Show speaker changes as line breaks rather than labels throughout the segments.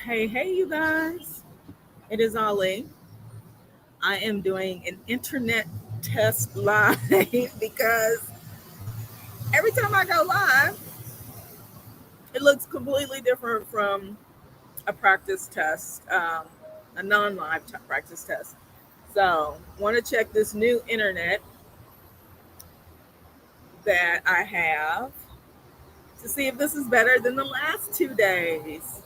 Hey, you guys. It is Ali. I am doing an internet test live because every time I go live, it looks completely different from a practice test, a non live practice test. So, want to check this new internet that I have to see if this is better than the last 2 days.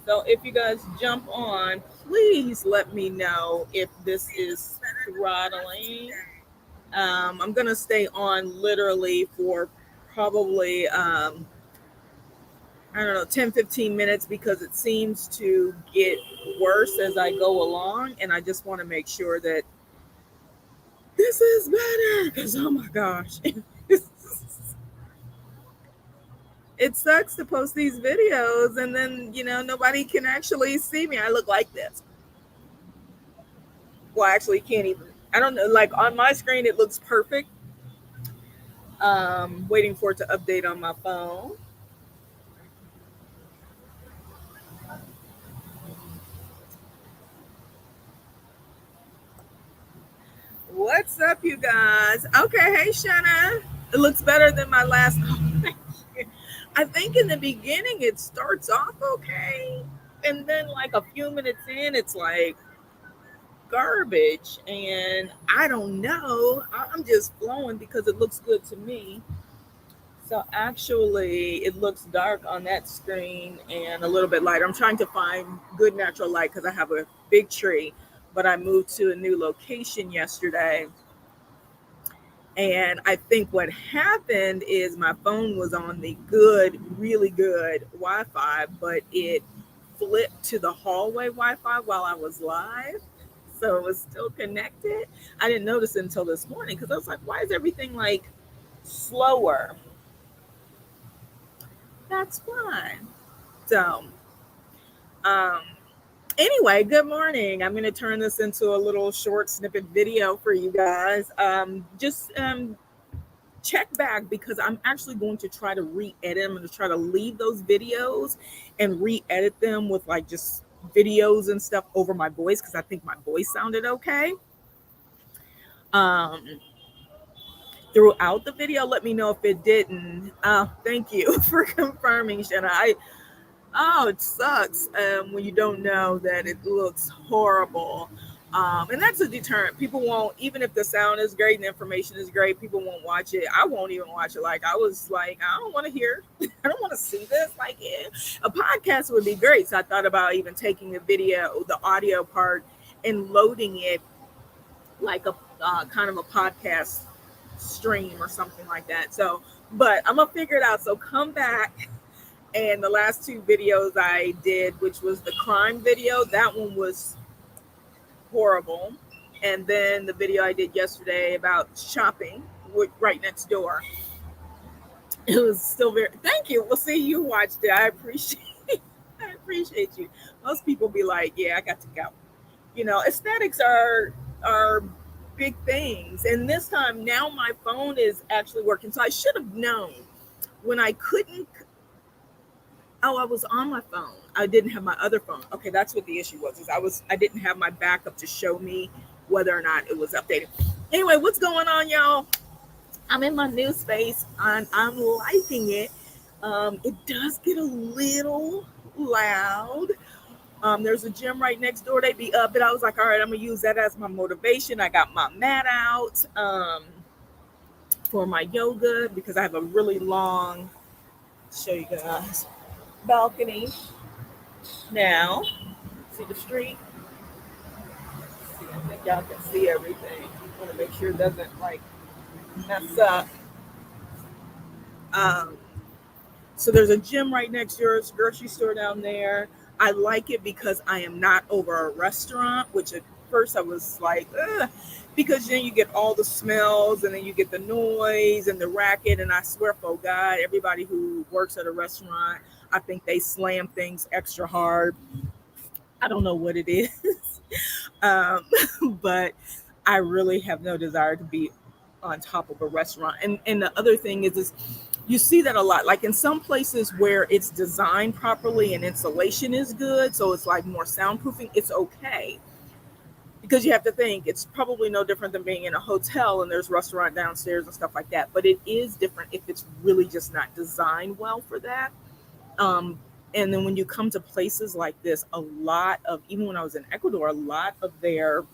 So, if you guys jump on, please let me know if this is throttling. I'm gonna stay on literally for probably I don't know 10-15 minutes because it seems to get worse as I go along, and I just want to make sure that this is better because oh my gosh. It sucks to post these videos and then nobody can actually see me. I look like this. Well, actually can't even. I don't know, like on my screen it looks perfect. Waiting for it to update on my phone. What's up, you guys? Okay, hey, Shanna. It looks better than my last. I think in the beginning it starts off okay, and then like a few minutes in, it's like garbage, and I don't know. I'm just flowing because it looks good to me. So actually, it looks dark on that screen and a little bit lighter. I'm trying to find good natural light because I have a big tree, but I moved to a new location yesterday. And I think what happened is my phone was on the good, really good Wi Fi, but it flipped to the hallway Wi Fi while I was live. So it was still connected. I didn't notice it until this morning because I was like, why is everything like slower? That's fine. So, um, anyway, good morning. I'm going to turn this into a little short snippet video for you guys. Just check back because I'm actually going to try to re-edit. I'm going to try to leave those videos and re-edit them with like just videos and stuff over my voice because I think my voice sounded okay. Um, Throughout the video, let me know if it didn't. Thank you for confirming, Shanna. Oh, it sucks when you don't know that it looks horrible. And that's a deterrent. People won't, even if the sound is great and the information is great, people won't watch it. I won't even watch it. Like, I was like, I don't want to hear, I don't want to see this. Like, yeah, a podcast would be great. So I thought about even taking the video, the audio part, and loading it like a kind of a podcast stream or something like that. So, but I'm going to figure it out. So come back. And the last two videos I did, which was the crime video, that one was horrible. And then the video I did yesterday about shopping right next door, it was still very. Thank you. Well, see, you watched it. I appreciate. I appreciate you. Most people be like, "Yeah, I got to go." Aesthetics are big things. And this time, now my phone is actually working. So I should have known when I couldn't. Oh, I was on my phone. I didn't have my other phone. Okay, that's what the issue was. Is I didn't have my backup to show me whether or not it was updated. Anyway, what's going on, y'all? I'm in my new space and I'm liking it. It does get a little loud. There's a gym right next door. They be up, but I was like, all right, I'm gonna use that as my motivation. I got my mat out for my yoga because I have a really long. Show you guys balcony now. See the street. See, I think y'all can see everything. Want to make sure it doesn't like mess up. Um, so there's a gym right next door. It's a grocery store down there. I like it because I am not over a restaurant, which at first I was like, ugh, because then you get all the smells and then you get the noise and the racket. And I swear, for God, everybody who works at a restaurant, I think they slam things extra hard. I don't know what it is, um, but I really have no desire to be on top of a restaurant. And the other thing is You see that a lot. Like in some places where it's designed properly and insulation is good, so it's like more soundproofing, it's okay. Because you have to think it's probably no different than being in a hotel and there's restaurant downstairs and stuff like that. But it is different if it's really just not designed well for that. Um, and then when you come to places like this, a lot of, even when I was in Ecuador, a lot of their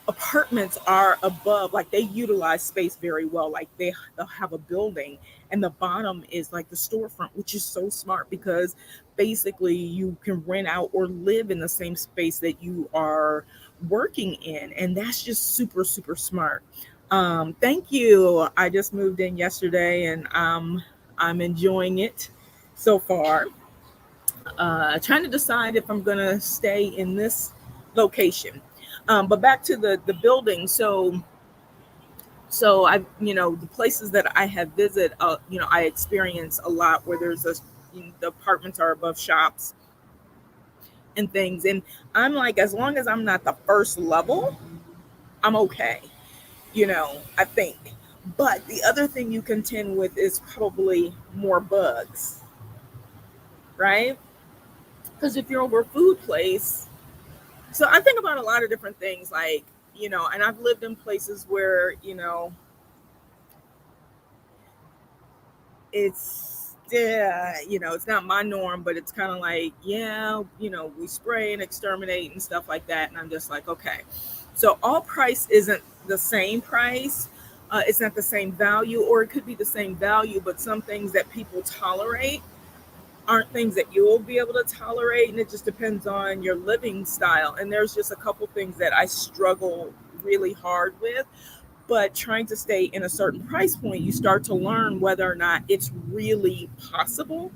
apartments are above, like they utilize space very well. Like they'll have a building and the bottom is like the storefront, which is so smart because basically you can rent out or live in the same space that you are working in, and that's just super super smart. Thank you. I just moved in yesterday and I'm enjoying it so far. Trying to decide if I'm going to stay in this location. But back to the building. So I, the places that I have visited, I experience a lot where there's the apartments are above shops and things. And I'm like, as long as I'm not the first level, I'm okay, I think. But the other thing you contend with is probably more bugs, right? Because if you're over a food place, so I think about a lot of different things, like, and I've lived in places where, it's, yeah, it's not my norm, but it's kind of like, yeah, we spray and exterminate and stuff like that. And I'm just like, okay. So all price isn't the same price. It's not the same value, or it could be the same value, but some things that people tolerate aren't things that you'll be able to tolerate, and it just depends on your living style. And there's just a couple things that I struggle really hard with, but trying to stay in a certain price point, you start to learn whether or not it's really possible.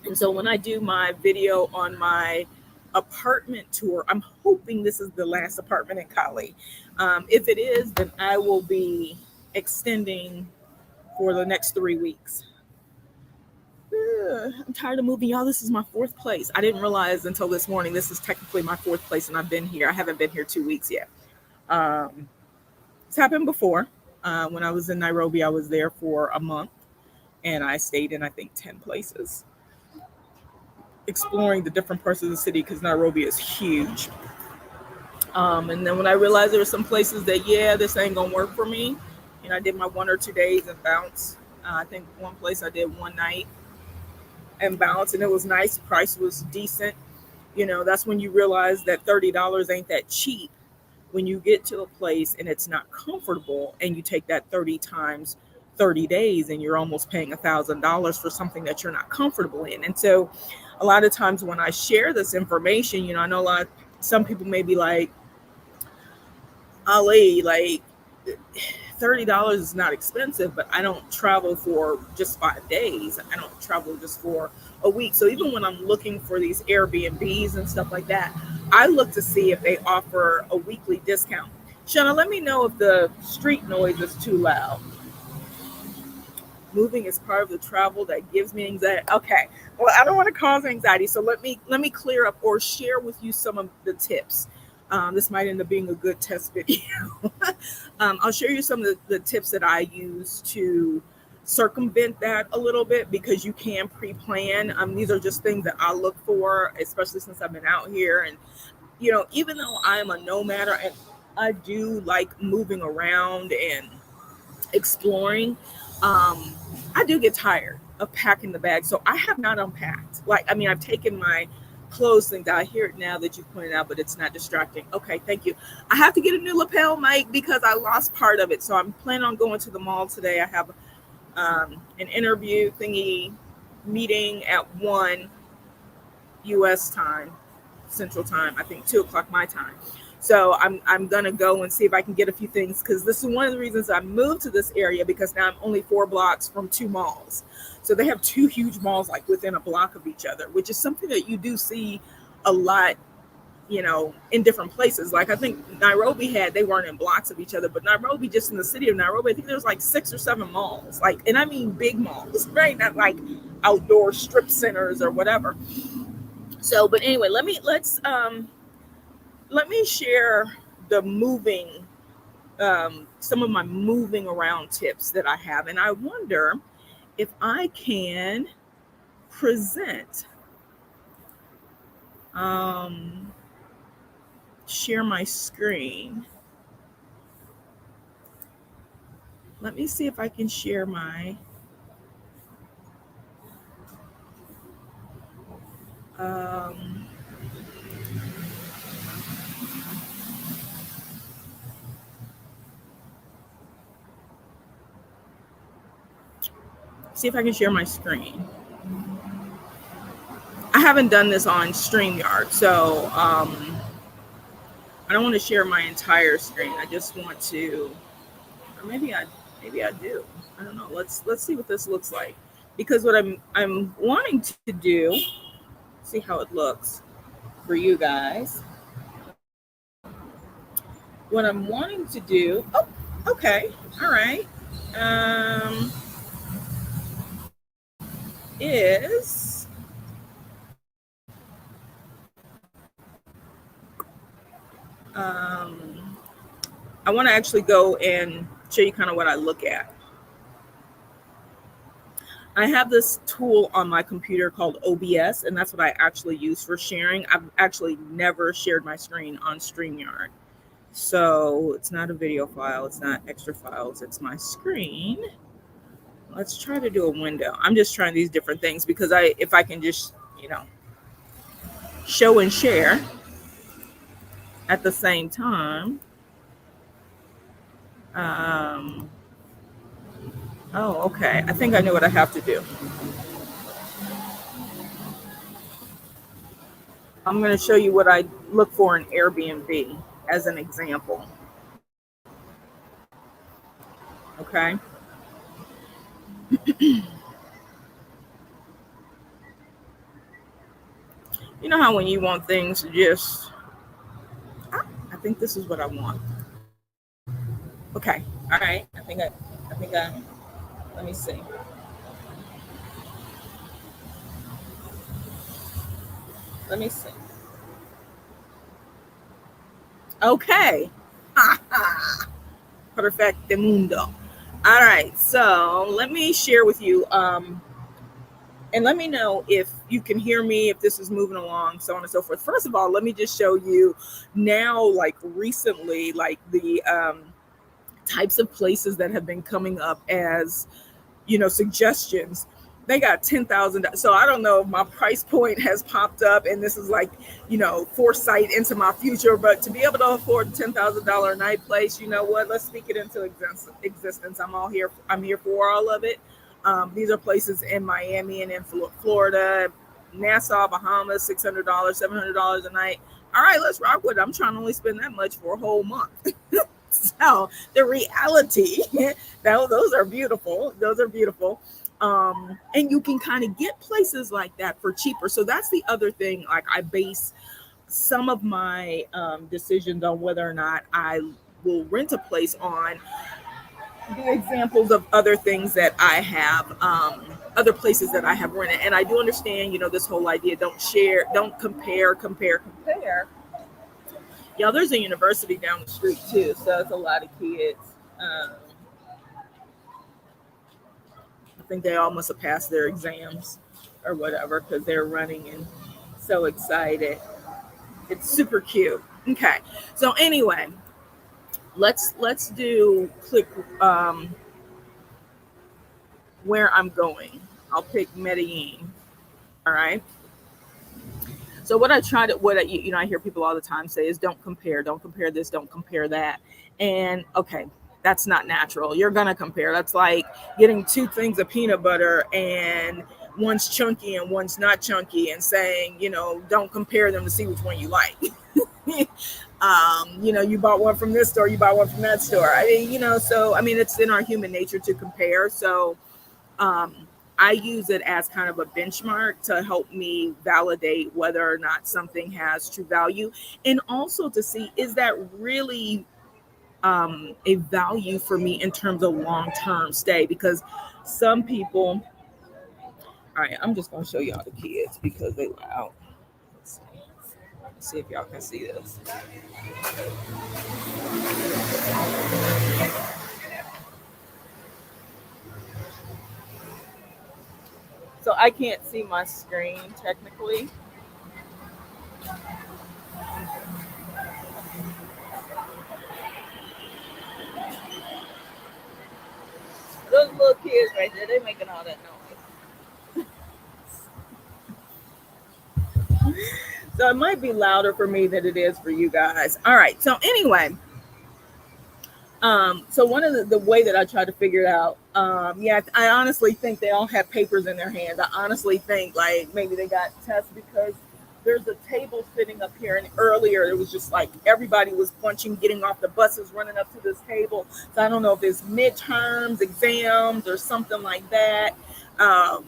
And so when I do my video on my apartment tour, I'm hoping this is the last apartment in Cali. If it is, then I will be extending for the next 3 weeks. I'm tired of moving, y'all. This is my fourth place. I didn't realize until this morning this is technically my fourth place, and I've been here. I haven't been here 2 weeks yet. It's happened before. When I was in Nairobi, I was there for a month, and I stayed in, I think, 10 places, exploring the different parts of the city because Nairobi is huge. And then when I realized there were some places that, yeah, this ain't gonna work for me, I did my 1 or 2 days and bounced. I think one place I did one night and bounced, and it was nice. The price was decent. That's when you realize that $30 ain't that cheap. When you get to a place and it's not comfortable, and you take that 30 times 30 days, and you're almost paying $1,000 for something that you're not comfortable in. And so a lot of times when I share this information, I know some people may be like, Ali, like $30 is not expensive, but I don't travel for just 5 days. I don't travel just for a week. So even when I'm looking for these Airbnbs and stuff like that, I look to see if they offer a weekly discount. Shauna, let me know if the street noise is too loud. Moving is part of the travel that gives me anxiety. Okay. Well, I don't want to cause anxiety. So let me clear up or share with you some of the tips. This might end up being a good test video. I'll share you some of the tips that I use to circumvent that a little bit, because you can pre-plan. These are just things that I look for, especially since I've been out here. And, even though I'm a nomad, and I do like moving around and exploring, I do get tired of packing the bag. So I have not unpacked. I've taken my clothes things. I hear it now that you pointed out, but it's not distracting. Okay, thank you. I have to get a new lapel mic because I lost part of it. So I'm planning on going to the mall today. I have an interview thingy meeting at 1 U.S. time, Central Time. I think 2 o'clock my time. So I'm gonna go and see if I can get a few things, because this is one of the reasons I moved to this area, because now I'm only 4 blocks from 2 malls. So they have 2 huge malls like within a block of each other, which is something that you do see a lot, in different places. Like I think Nairobi they weren't in blocks of each other, but Nairobi, just in the city of Nairobi, I think there's like 6 or 7 malls, and I mean big malls, right? Not like outdoor strip centers or whatever. So, but anyway, let me share the moving some of my moving around tips that I have. And I wonder if I can present, um, share my screen. Let me see if I can share my um, see if I can share my screen. I haven't done this on StreamYard, so I don't want to share my entire screen. I just want to, or maybe I do. I don't know. Let's see what this looks like, because what I'm wanting to do, see how it looks for you guys. What I'm wanting to do. Oh, okay, all right. Um, is um, I want to actually go and show you kind of what I look at. I have this tool on my computer called OBS, and that's what I actually use for sharing. I've actually never shared my screen on StreamYard. So it's not a video file, it's not extra files, it's my screen. Let's try to do a window. I'm just trying these different things because if I can just, show and share at the same time. Um, oh, okay. I think I know what I have to do. I'm going to show you what I look for in Airbnb as an example. Okay. You know how when you want things just, I think this is what I want. Okay. All right. Let me see. Let me see. Okay. Perfecto mundo. All right. So let me share with you, and let me know if you can hear me, if this is moving along, so on and so forth. First of all, let me just show you now, like recently, like the types of places that have been coming up as, suggestions. They got 10,000. So I don't know if my price point has popped up and this is like, foresight into my future, but to be able to afford a $10,000 a night place, you know what, let's speak it into existence. I'm here for all of it. These are places in Miami and in Florida, Nassau, Bahamas, $600, $700 a night. All right, let's rock with it. I'm trying to only spend that much for a whole month. So the reality, those are beautiful. Those are beautiful. And you can kind of get places like that for cheaper. So that's the other thing. Like I base some of my decisions on whether or not I will rent a place on the examples of other things that I have, other places that I have rented. And I do understand, this whole idea, don't compare. Yeah, there's a university down the street too, so it's a lot of kids. Um, I think they all must have passed their exams or whatever because they're running and so excited. It's super cute. Okay, so anyway, let's do click where I'm going. I'll pick Medellin. All right. So what I hear people all the time say is don't compare this, don't compare that. And okay, that's not natural. You're going to compare. That's like getting two things of peanut butter and one's chunky and one's not chunky and saying, don't compare them to see which one you like. You bought one from this store, you bought one from that store. It's in our human nature to compare. So, I use it as kind of a benchmark to help me validate whether or not something has true value, and also to see, is that really a value for me in terms of long-term stay? Because some people, all right, I'm just going to show y'all the kids because they loud. Let's see. See if y'all can see this. So I can't see my screen technically. Those little kids right there, they making all that noise. So it might be louder for me than it is for you guys. All right. So anyway, so one of the way that I try to figure it out, yeah, I honestly think they all have papers in their hands. I honestly think like maybe they got tests because there's a table sitting up here, and earlier it was just like everybody was bunching, getting off the buses, running up to this table. So I don't know if it's midterms, exams, or something like that. Um,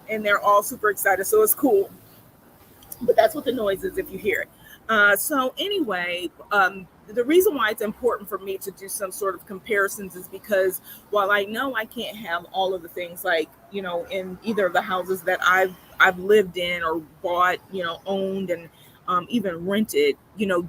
and they're all super excited, so it's cool. But that's what the noise is if you hear it. So anyway, the reason why it's important for me to do some sort of comparisons is because while I know I can't have all of the things like in either of the houses that I've lived in or bought, owned and even rented,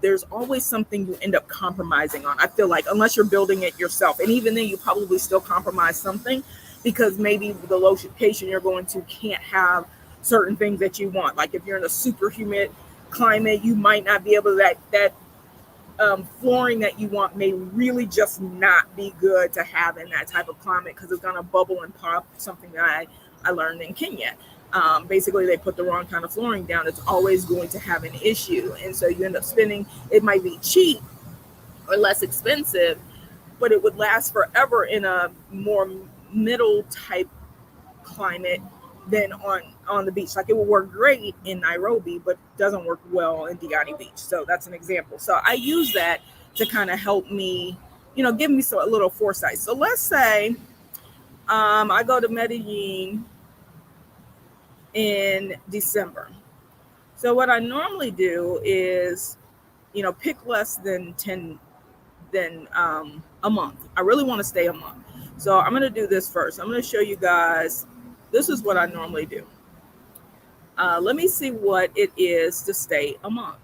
there's always something you end up compromising on. I feel like unless you're building it yourself, and even then you probably still compromise something because maybe the location you're going to can't have certain things that you want. Like if you're in a super humid climate, you might not be able to that flooring that you want may really just not be good to have in that type of climate because it's going to bubble and pop. Something that I learned in Kenya. Basically, they put the wrong kind of flooring down. It's always going to have an issue, and so you end up spending. It might be cheap or less expensive, but it would last forever in a more middle type climate than on the beach. Like it will work great in Nairobi, but doesn't work well in Diani Beach. So that's an example. So I use that to kind of help me, give me a little foresight. So let's say I go to Medellin in December. So what I normally do is, pick less than 10 than a month. I really want to stay a month. So I'm going to do this first. I'm going to show you guys. This is what I normally do. Let me see what it is to stay a month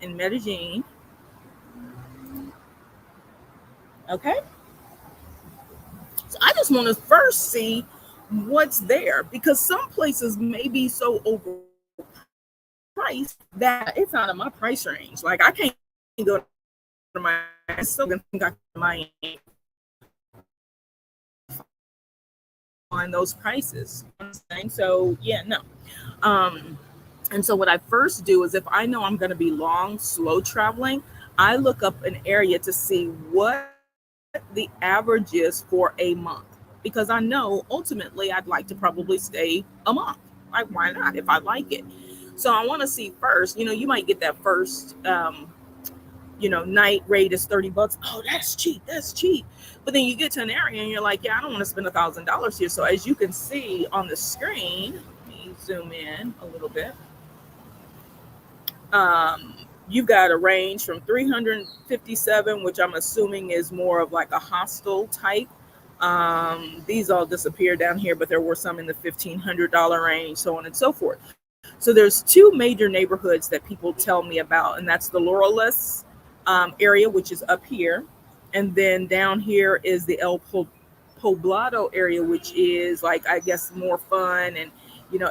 in Medellin. Okay. So I just want to first see what's there because some places may be so overpriced that it's out of my price range. Like I can't go to my still think I can my on those prices. So yeah, no. And so what I first do is if I know I'm going to be slow traveling, I look up an area to see what the average is for a month because I know ultimately I'd like to probably stay a month. Like why not if I like it? So I want to see first, you might get that first night rate is $30. Oh, that's cheap. That's cheap. But then you get to an area and you're like, yeah, I don't want to spend $1,000 here. So as you can see on the screen, let me zoom in a little bit. You've got a range from 357, which I'm assuming is more of like a hostel type. These all disappear down here, but there were some in the $1,500 range, so on and so forth. So there's two major neighborhoods that people tell me about, and that's the Laureles area, which is up here. And then down here is the Poblado area, which is like, I guess, more fun. And,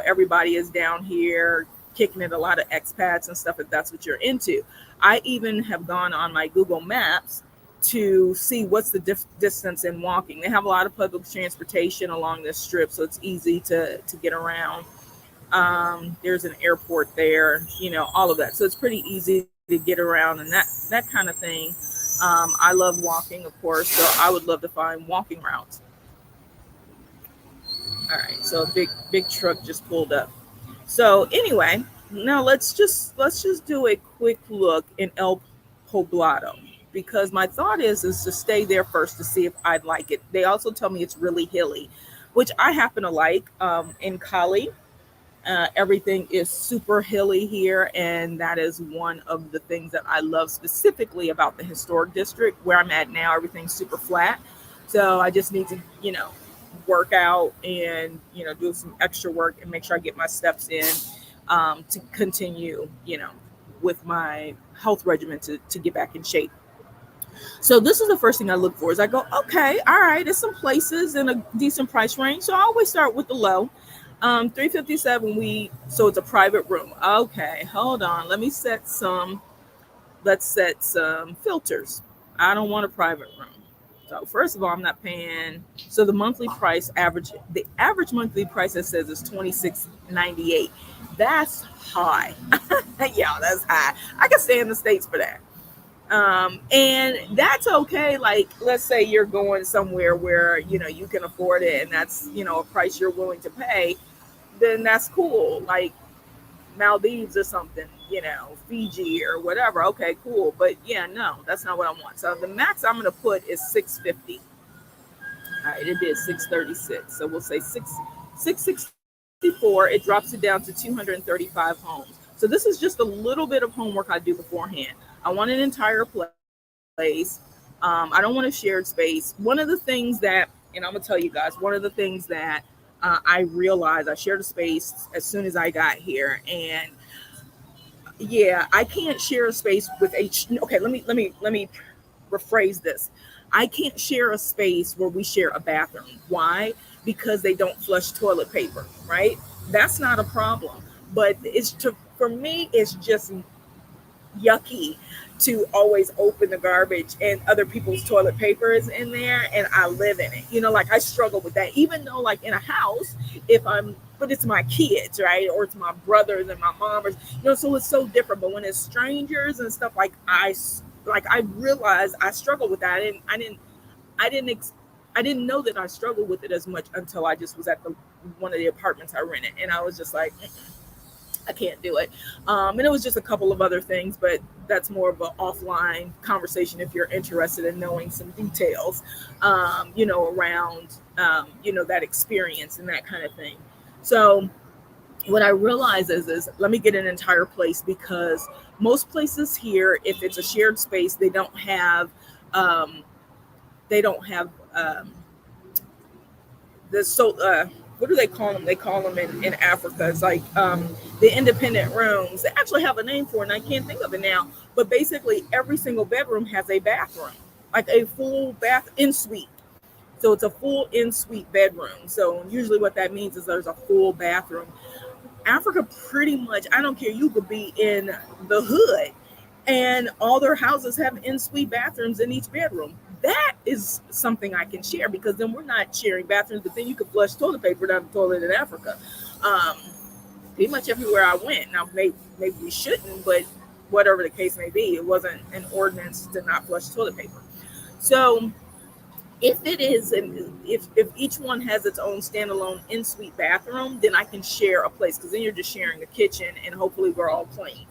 everybody is down here kicking it, a lot of expats and stuff, if that's what you're into. I even have gone on my Google Maps to see what's the distance in walking. They have a lot of public transportation along this strip, so it's easy to get around. There's an airport there, all of that. So it's pretty easy to get around and that kind of thing. I love walking, of course, so I would love to find walking routes. All right, so a big truck just pulled up. So anyway, now let's just do a quick look in El Poblado because my thought is to stay there first to see if I'd like it. They also tell me it's really hilly, which I happen to like. In Cali, everything is super hilly here, and that is one of the things that I love specifically about the historic district where I'm at now. Everything's super flat, so I just need to, work out and do some extra work and make sure I get my steps in to continue, with my health regimen to get back in shape. So this is the first thing I look for is I go, okay, all right, there's some places in a decent price range. So I always start with the low. 357 we so it's a private room. Okay, hold on. Let's set some filters. I don't want a private room. So first of all, I'm not paying. So the average monthly price that says is 26.98. That's high. Yeah, that's high. I can stay in the States for that. And that's okay. Like, let's say you're going somewhere where, you can afford it and that's, a price you're willing to pay, then that's cool. Like Maldives or something, Fiji or whatever. Okay, cool. But yeah, no, that's not what I want. So the max I'm going to put is 650. All right, it did 636. So we'll say 664. It drops it down to 235 homes. So this is just a little bit of homework I do beforehand. I want an entire place. I don't want a shared space. One of the things that, and I'm gonna tell you guys, one of the things that I realized, I shared a space as soon as I got here, and yeah, I can't share a space with Okay, let me rephrase this. I can't share a space where we share a bathroom. Why? Because they don't flush toilet paper, right? That's not a problem. But for me, it's just yucky to always open the garbage and other people's toilet paper is in there and I live in it. Like I struggle with that. Even though like in a house, but it's my kids, right? Or it's my brothers and my mom, so it's so different. But when it's strangers and stuff, I realized I struggle with that, and I didn't I didn't know that I struggled with it as much until I just was at the one of the apartments I rented, and I was just like, I can't do it. And it was just a couple of other things, but that's more of an offline conversation if you're interested in knowing some details, around, that experience and that kind of thing. So what I realize is let me get an entire place, because most places here, if it's a shared space, um, they don't have the what do they call them? They call them in Africa. It's like the independent rooms. They actually have a name for it, and I can't think of it now. But basically, every single bedroom has a bathroom, like a full bath in suite. So it's a full in suite bedroom. So usually, what that means is there's a full bathroom. Africa, pretty much, I don't care. You could be in the hood, and all their houses have in-suite bathrooms in each bedroom. That is something I can share, because then we're not sharing bathrooms, but then you can flush toilet paper down the toilet in Africa. Um, Pretty much everywhere I went. Now, maybe we shouldn't, but whatever the case may be, it wasn't an ordinance to not flush toilet paper. So if it is, and if each one has its own standalone in-suite bathroom, then I can share a place, because then you're just sharing a kitchen, and hopefully we're all clean,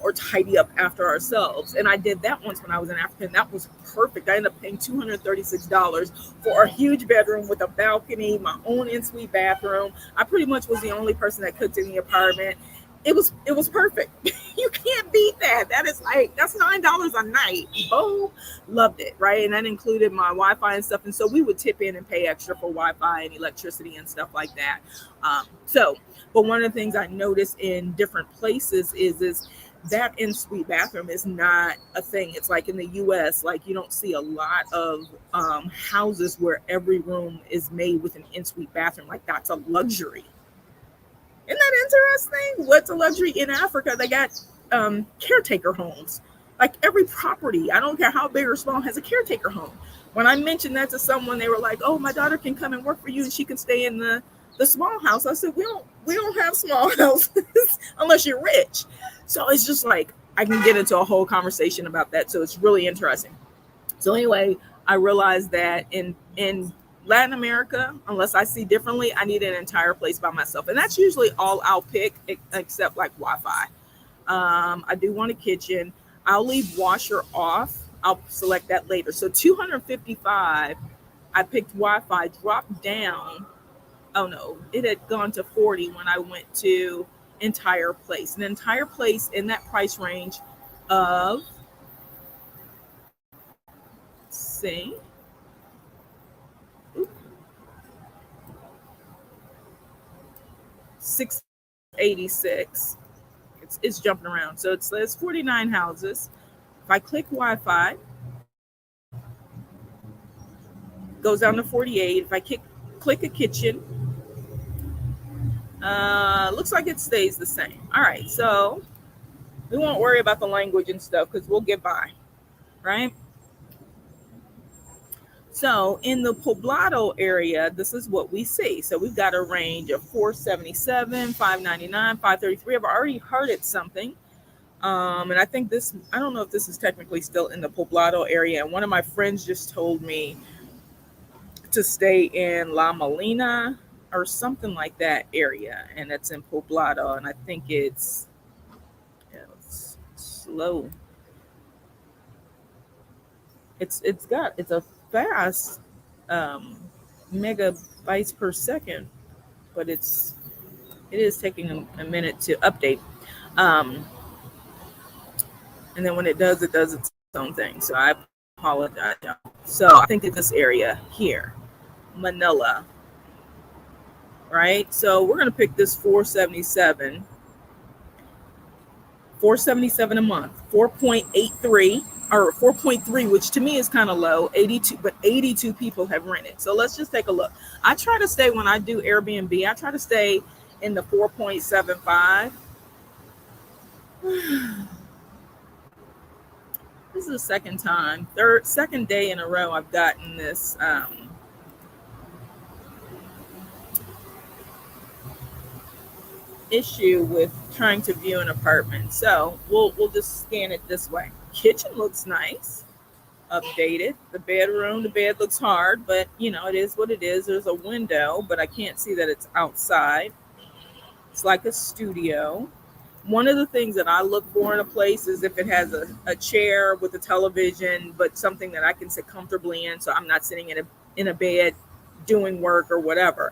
or tidy up after ourselves. And I did that once when I was in Africa, and that was perfect. I ended up paying $236 for a huge bedroom with a balcony, my own in-suite bathroom. I pretty much was the only person that cooked in the apartment. It was perfect. You can't beat that. That's $9 a night. Boom, loved it, right? And that included my Wi-Fi and stuff. And so we would tip in and pay extra for Wi-Fi and electricity and stuff like that. But one of the things I noticed in different places is that in-suite bathroom is not a thing. It's like in the U.S., like you don't see a lot of houses where every room is made with an in-suite bathroom. Like that's a luxury. Isn't that interesting? What's a luxury in Africa? They got caretaker homes. Like every property, I don't care how big or small, has a caretaker home. When I mentioned that to someone, they were like, "Oh, my daughter can come and work for you, and she can stay in the small house." I said, "We don't have small houses unless you're rich." So it's just like I can get into a whole conversation about that. So it's really interesting. So anyway, I realized that in Latin America, unless I see differently, I need an entire place by myself, and that's usually all I'll pick, except like Wi-Fi. I do want a kitchen. I'll leave washer off. I'll select that later. So 255. I picked Wi-Fi. Dropped down. Oh no, it had gone to 40 when I went to entire place. An entire place in that price range of, see, 686. it's jumping around. So it says 49 houses. If I click Wi-Fi, goes down to 48. If I click a kitchen, looks like it stays the same. All right, so we won't worry about the language and stuff because we'll get by, right? So in the Poblado area, this is what we see. So we've got a range of 477, 599, 533. I've already heard it's something. And I think this, I don't know if this is technically still in the Poblado area. And one of my friends just told me to stay in La Molina or something like that area. And it's in Poblado. And I think it's slow. It's a fast megabytes per second, but it is taking a minute to update. And then when it does its own thing. So I apologize. So I think it's this area here, Manila, right? So we're gonna pick this 477 a month, 4.83 or 4.3, which to me is kind of low, 82, but 82 people have rented. So let's just take a look. I try to stay, when I do Airbnb, I try to stay in the 4.75. This is the second day in a row I've gotten this issue with trying to view an apartment. So we'll just scan it this way. Kitchen looks nice, updated. The bed looks hard, but it is what it is. There's a window, but I can't see that it's outside. It's like a studio. One of the things that I look for in a place is if it has a chair with a television, but something that I can sit comfortably in, so I'm not sitting in a bed doing work or whatever.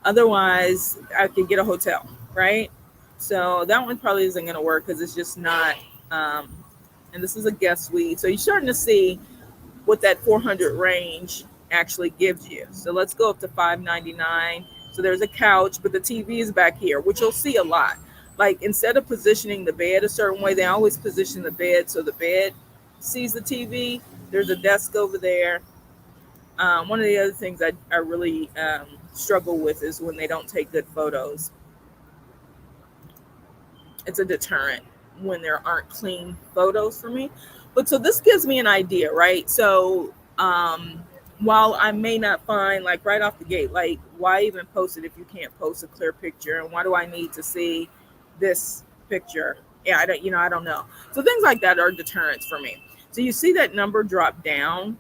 Otherwise, I could get a hotel, right? So that one probably isn't going to work because it's just not. And this is a guest suite, so you're starting to see what that 400 range actually gives you. So let's go up to 599. So there's a couch, but the TV is back here, which you'll see a lot. Like, instead of positioning the bed a certain way, they always position the bed so the bed sees the TV. There's a desk over there. One of the other things I really struggle with is when they don't take good photos. It's a deterrent when there aren't clean photos for me. But so this gives me an idea, right? So while I may not find, like, right off the gate, like, why even post it if you can't post a clear picture? And why do I need to see this picture? Yeah, I don't know. So things like that are deterrents for me. So you see that number drop down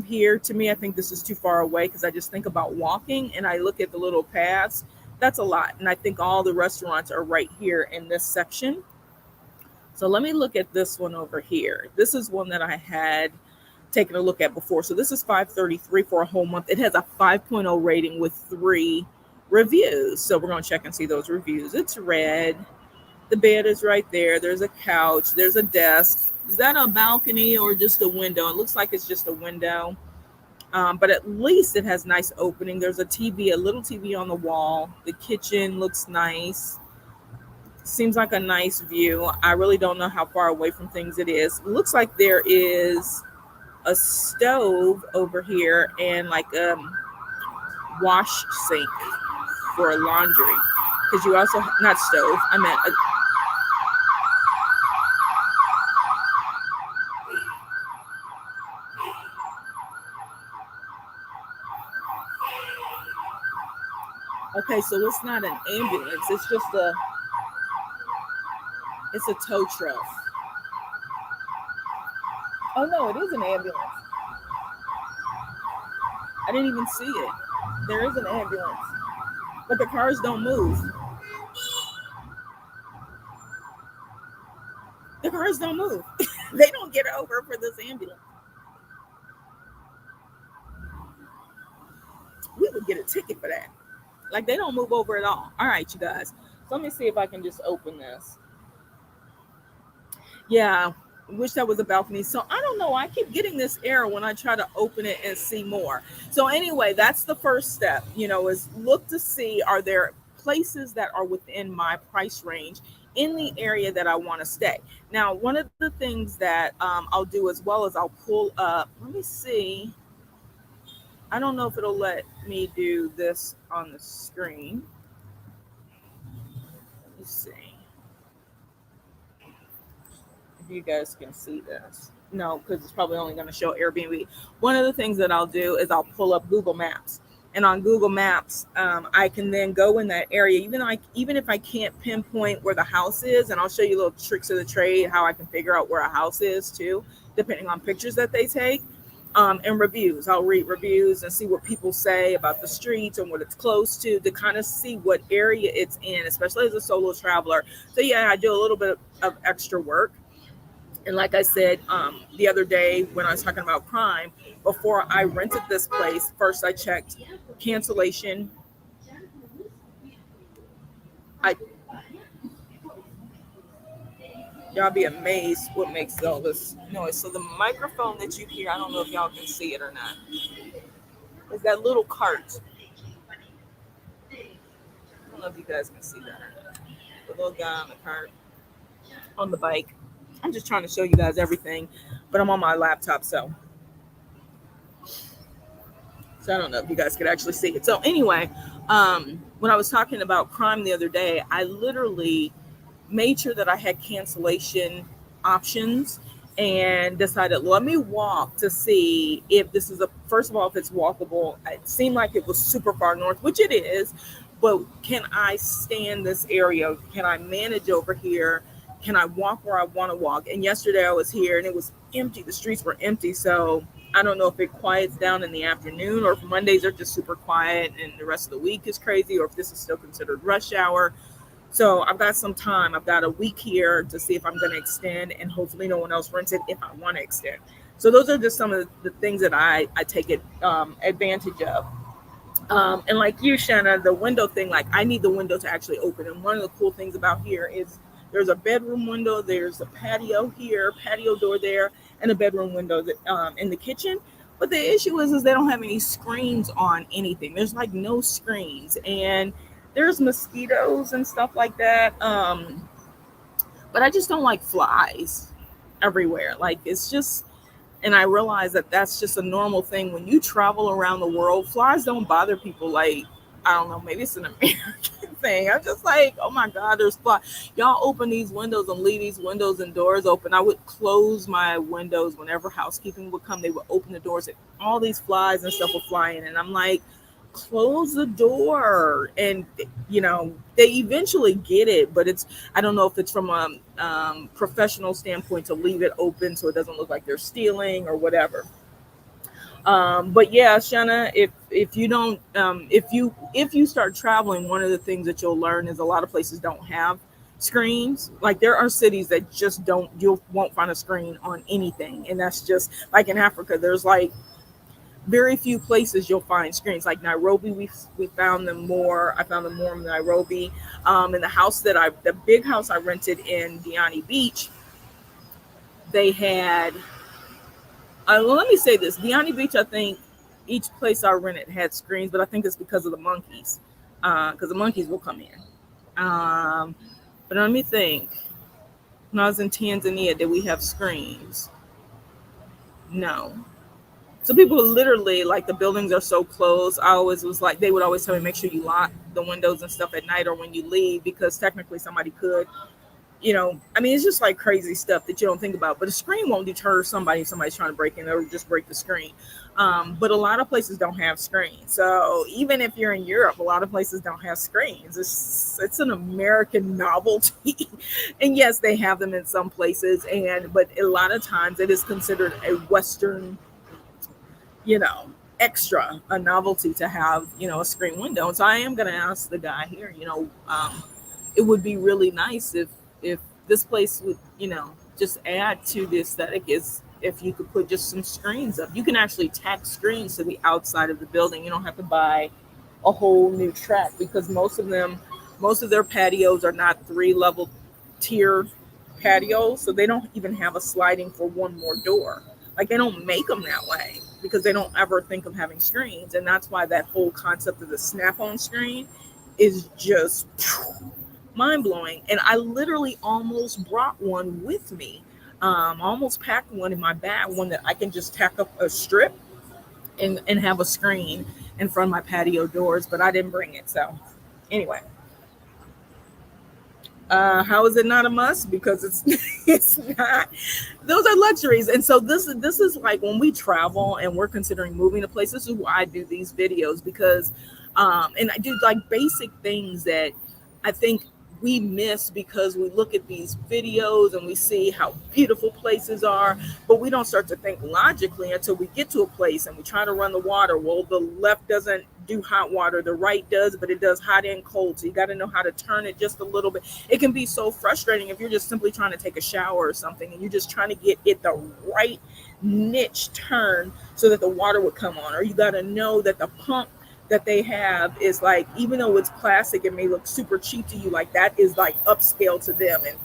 here. To me, I think this is too far away because I just think about walking and I look at the little paths. That's a lot. And I think all the restaurants are right here in this section. So let me look at this one over here. This is one that I had taken a look at before. So this is 533 for a whole month. It has a 5.0 rating with 3 reviews. So we're going to check and see those reviews. It's red. The bed is right there. There's a couch. There's a desk. Is that a balcony or just a window? It looks like it's just a window. But at least it has nice opening. There's a TV, a little TV on the wall. The kitchen looks nice. Seems like a nice view. I really don't know how far away from things it is. It looks like there is a stove over here and like a wash sink for laundry. Because you also, not stove, I meant okay, so it's not an ambulance. It's just it's a tow truck. Oh no, it is an ambulance. I didn't even see it. There is an ambulance, but the cars don't move. The cars don't move. They don't get over for this ambulance. We would get a ticket for that. Like, they don't move over at all. All right, you guys. So let me see if I can just open this. Yeah, wish that was a balcony. So I don't know. I keep getting this error when I try to open it and see more. So anyway, that's the first step, is look to see, are there places that are within my price range in the area that I want to stay. Now, one of the things that I'll do as well is I'll pull up, let me see. I don't know if it'll let me do this on the screen. Let me see if you guys can see this. No, because it's probably only going to show Airbnb. One of the things that I'll do is I'll pull up Google Maps, and on Google Maps, I can then go in that area, even if I can't pinpoint where the house is, and I'll show you little tricks of the trade how I can figure out where a house is too, depending on pictures that they take. And reviews. I'll read reviews and see what people say about the streets and what it's close to kind of see what area it's in, especially as a solo traveler. So yeah, I do a little bit of extra work. And like I said, the other day when I was talking about crime, before I rented this place, first I checked cancellation. I Y'all be amazed what makes all this noise. So the microphone that you hear, I don't know if y'all can see it or not, is that little cart. I don't know if you guys can see that or not. The little guy on the cart, on the bike. I'm just trying to show you guys everything, but I'm on my laptop, so I don't know if you guys could actually see it. So anyway, when I was talking about crime the other day, I literally made sure that I had cancellation options and decided, let me walk to see if this is first of all, if it's walkable. It seemed like it was super far north, which it is, but can I stand this area? Can I manage over here? Can I walk where I want to walk? And yesterday I was here and it was empty. The streets were empty. So I don't know if it quiets down in the afternoon or if Mondays are just super quiet and the rest of the week is crazy, or if this is still considered rush hour. So I've got some time. I've got a week here to see if I'm going to extend, and hopefully no one else rents it if I want to extend. So those are just some of the things that I take advantage of. And like you, Shanna, the window thing, like I need the window to actually open. And one of the cool things about here is there's a bedroom window, there's a patio here, patio door there, and a bedroom window in the kitchen. But the issue is they don't have any screens on anything. There's like no screens, and there's mosquitoes and stuff like that. But I just don't like flies everywhere. Like it's just, and I realize that that's just a normal thing when you travel around the world. Flies don't bother people. Like, I don't know, maybe it's an American thing. I'm just like, oh my God, there's flies. Y'all open these windows and leave these windows and doors open. I would close my windows whenever housekeeping would come. They would open the doors and all these flies and stuff would fly in. And I'm like, close the door. And they eventually get it, but I don't know if it's from a professional standpoint to leave it open so it doesn't look like they're stealing or whatever. But yeah, Shanna, if you don't if you start traveling, one of the things that you'll learn is a lot of places don't have screens. Like there are cities that just you won't find a screen on anything, and that's just like in Africa. There's like very few places you'll find screens. Like Nairobi, we found them more. I found them more in Nairobi. In the big house I rented in Diani Beach, they had. Well, let me say this: Diani Beach, I think each place I rented had screens, but I think it's because of the monkeys, because the monkeys will come in. But let me think. When I was in Tanzania, did we have screens? No. So people literally, like, the buildings are so close. I always was like, they would always tell me, make sure you lock the windows and stuff at night or when you leave, because technically somebody could, I mean, it's just like crazy stuff that you don't think about. But a screen won't deter somebody if somebody's trying to break in or just break the screen. But a lot of places don't have screens. So even if you're in Europe, a lot of places don't have screens. It's an American novelty. And yes, they have them in some places. But a lot of times it is considered a Western, extra, a novelty to have, a screen window. And so I am going to ask the guy here, it would be really nice if this place would, just add to the aesthetic is if you could put just some screens up. You can actually tack screens to the outside of the building. You don't have to buy a whole new track, because most of their patios are not 3-level tier patios. So they don't even have a sliding for one more door. Like they don't make them that way because they don't ever think of having screens. And that's why that whole concept of the snap-on screen is just mind blowing. And I literally almost brought one with me. Almost packed one in my bag, one that I can just tack up a strip and have a screen in front of my patio doors, but I didn't bring it. So anyway, how is it not a must? Because it's it's not. Those are luxuries, and so this is like when we travel and we're considering moving to place. This is why I do these videos because, and I do like basic things that I think we miss because we look at these videos and we see how beautiful places are, but we don't start to think logically until we get to a place and we try to run the water. Well, the left doesn't do hot water, the right does, but it does hot and cold. So you got to know how to turn it just a little bit. It can be so frustrating if you're just simply trying to take a shower or something and you're just trying to get it the right niche turn so that the water would come on. Or you got to know that the pump that they have is like, even though it's plastic, it may look super cheap to you, like that is like upscale to them. And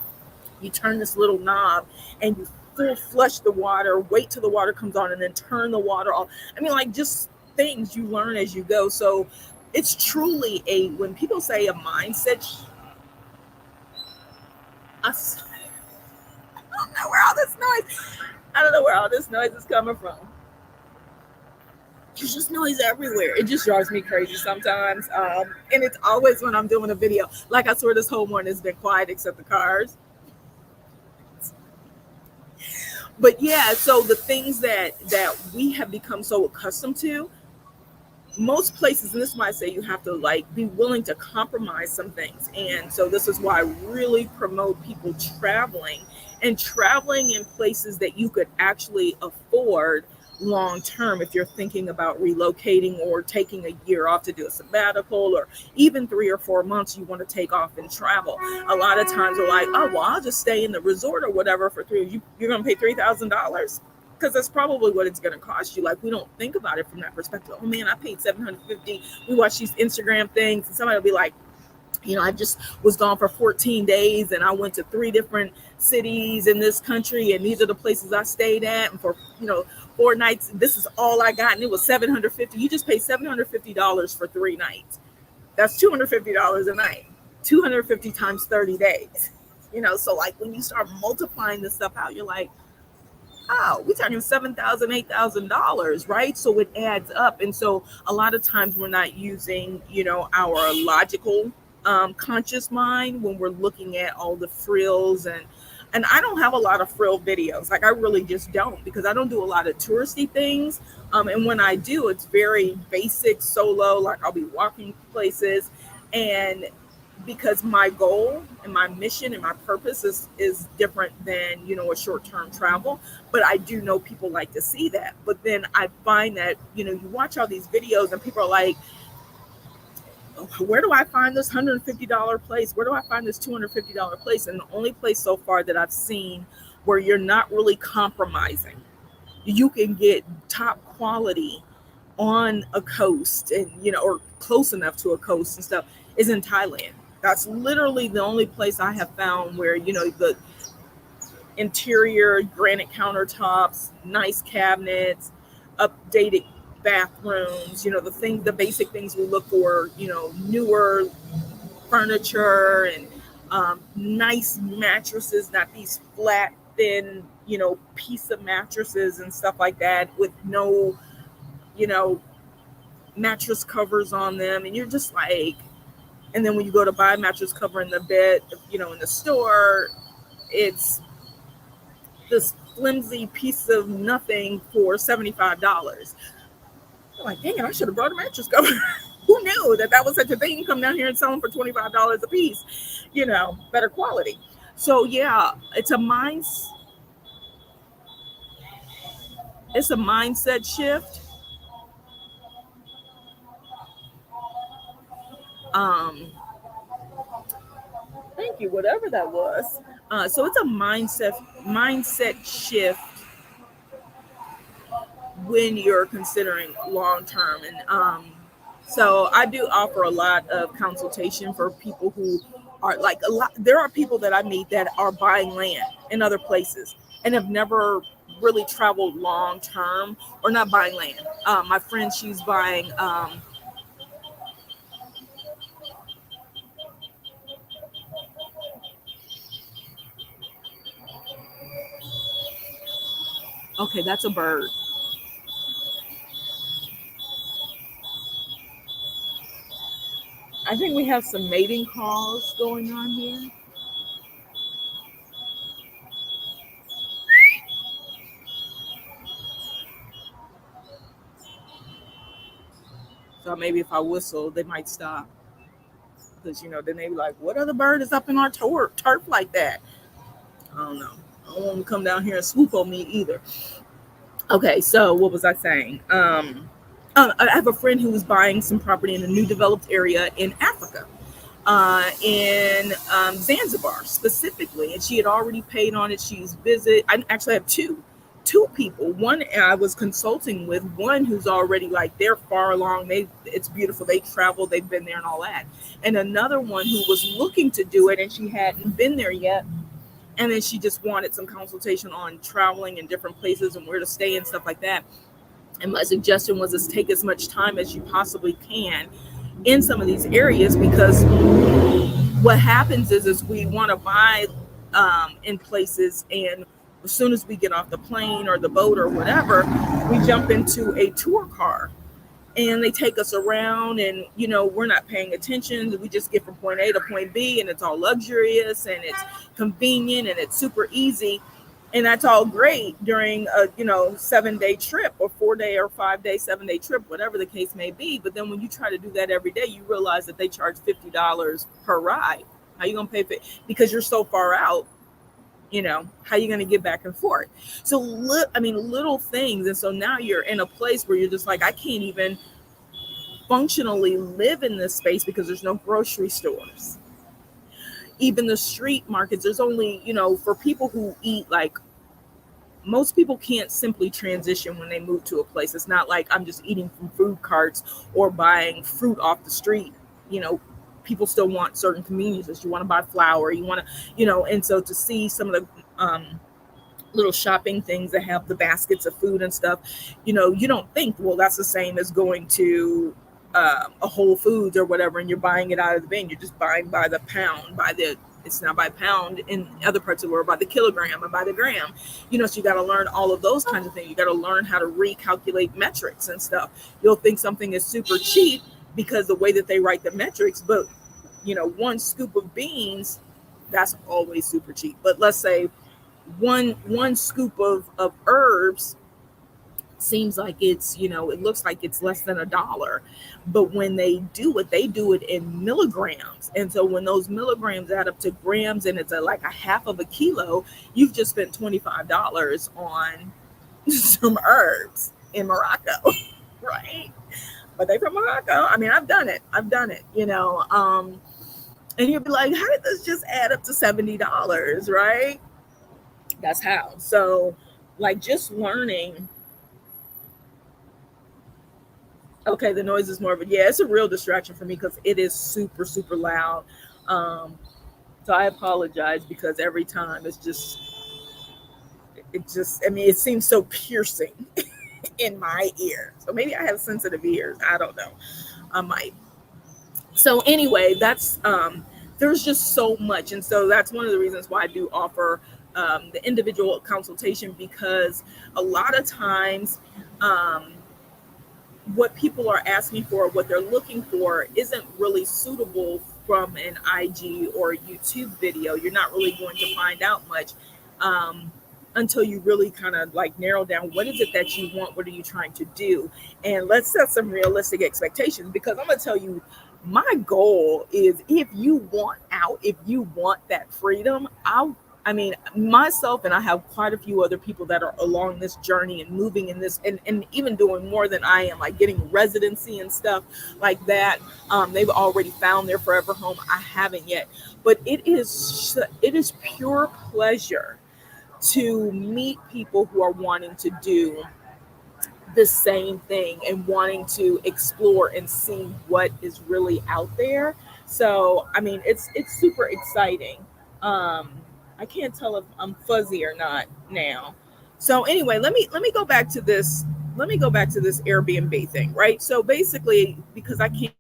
you turn this little knob and you full flush the water, wait till the water comes on, and then turn the water off. I mean, like just things you learn as you go. So it's truly a, when people say a mindset, I don't know where all this noise, I don't know where all this noise is coming from. There's just noise everywhere. It just drives me crazy sometimes. And it's always when I'm doing a video. Like I swear this whole morning has been quiet except the cars. But yeah, so the things that we have become so accustomed to, most places, and this is why I say you have to like be willing to compromise some things. And so this is why I really promote people traveling and traveling in places that you could actually afford long term. If you're thinking about relocating or taking a year off to do a sabbatical, or even 3 or 4 months you want to take off and travel, a lot of times we're like, oh well, I'll just stay in the resort or whatever for you're gonna pay $3,000, because that's probably what it's going to cost you. Like, we don't think about it from that perspective. Oh man, I paid 750. We watch these Instagram things and somebody will be like, I just was gone for 14 days and I went to 3 different cities in this country and these are the places I stayed at, and for 4 nights this is all I got, and it was 750. You just paid $750 for 3 nights. That's $250 a night. 250 times 30 days. So like when you start multiplying this stuff out, you're like, oh, we're talking $7,000, $8,000, right? So it adds up. And so a lot of times we're not using, our logical, conscious mind when we're looking at all the frills. And I don't have a lot of frill videos. Like I really just don't, because I don't do a lot of touristy things. And when I do, it's very basic, solo. Like I'll be walking places, and because my goal and my mission and my purpose is different than a short-term travel. But I do know people like to see that. But then I find that you watch all these videos and people are like, where do I find this $150 place? Where do I find this $250 place? And the only place so far that I've seen where you're not really compromising, you can get top quality on a coast, and or close enough to a coast and stuff, is in Thailand. That's literally the only place I have found where the interior granite countertops, nice cabinets, updated bathrooms, the basic things we look for, newer furniture and nice mattresses, not these flat, thin, piece of mattresses and stuff like that with no, mattress covers on them. And you're just like, and then when you go to buy a mattress cover in the bed, in the store, it's this flimsy piece of nothing for $75. I'm like, dang it, I should have brought a mattress cover. Who knew that was such a thing? You come down here and sell them for $25 a piece, better quality. So yeah, it's a mindset shift. Thank you, whatever that was. So it's a mindset shift when you're considering long term. And so I do offer a lot of consultation for people who are like, there are people that I meet that are buying land in other places and have never really traveled long term, or not buying land. My friend, she's buying Okay, that's a bird. I think we have some mating calls going on here. So maybe if I whistle, they might stop. Because, then they be like, what other bird is up in our turf like that? I don't know. I don't want them to come down here and swoop on me either. Okay, so what was I saying? I have a friend who was buying some property in a new developed area in Africa, in Zanzibar specifically, and she had already paid on it. She's visit. I actually have two people. One I was consulting with, one who's already like they're far along. It's beautiful. They traveled. They've been there and all that. And another one who was looking to do it and she hadn't been there yet. And then she just wanted some consultation on traveling in different places and where to stay and stuff like that. And my suggestion was to take as much time as you possibly can in some of these areas, because what happens is we want to buy in places, and as soon as we get off the plane or the boat or whatever, we jump into a tour car and they take us around, and we're not paying attention. We just get from point A to point B, and it's all luxurious and it's convenient and it's super easy, and that's all great during a 7-day trip or 4-day or 5-day 7-day trip, whatever the case may be. But then when you try to do that every day, you realize that they charge $50 per ride. How you gonna pay for it? Because you're so far out. How you going to get back and forth? So little things. And so now you're in a place where you're just like, I can't even functionally live in this space because there's no grocery stores. Even the street markets, there's only, for people who eat, like, most people can't simply transition when they move to a place. It's not like I'm just eating from food carts or buying fruit off the street. People still want certain conveniences. You want to buy flour, you want to, and so to see some of the little shopping things that have the baskets of food and stuff, you don't think, well, that's the same as going to a Whole Foods or whatever, and you're buying it out of the bin. You're just buying by the pound, it's not by pound in other parts of the world, by the kilogram or by the gram. So you got to learn all of those kinds of things. You got to learn how to recalculate metrics and stuff. You'll think something is super cheap because the way that they write the metrics, but one scoop of beans, that's always super cheap. But let's say one scoop of herbs seems like it's, it looks like it's less than $1. But when they do it in milligrams. And so when those milligrams add up to grams and it's like a half of a kilo, you've just spent $25 on some herbs in Morocco, right? But they from Morocco. I mean, I've done it, and you'll be like, how did this just add up to $70, right? That's how. So, like, just learning. Okay, the noise is more of it's a real distraction for me because it is super, super loud. So I apologize, because every time it seems so piercing in my ear. So maybe I have sensitive ears. I don't know. I might. So anyway, that's there's just so much, and so that's one of the reasons why I do offer the individual consultation, because a lot of times what people are asking for, what they're looking for, isn't really suitable from an IG or YouTube video. You're not really going to find out much until you really kind of like narrow down what is it that you want, what are you trying to do, and let's set some realistic expectations. Because I'm going to tell you, my goal is, if you want out, if you want that freedom, I mean, myself, and I have quite a few other people that are along this journey and moving in this, and even doing more than I am, like getting residency and stuff like that. They've already found their forever home. I haven't yet, but it is pure pleasure to meet people who are wanting to do the same thing and wanting to explore and see what is really out there. So, I mean, it's super exciting. I can't tell if I'm fuzzy or not now. So anyway, let me go back to this. Let me go back to this Airbnb thing, right? So basically, because I can't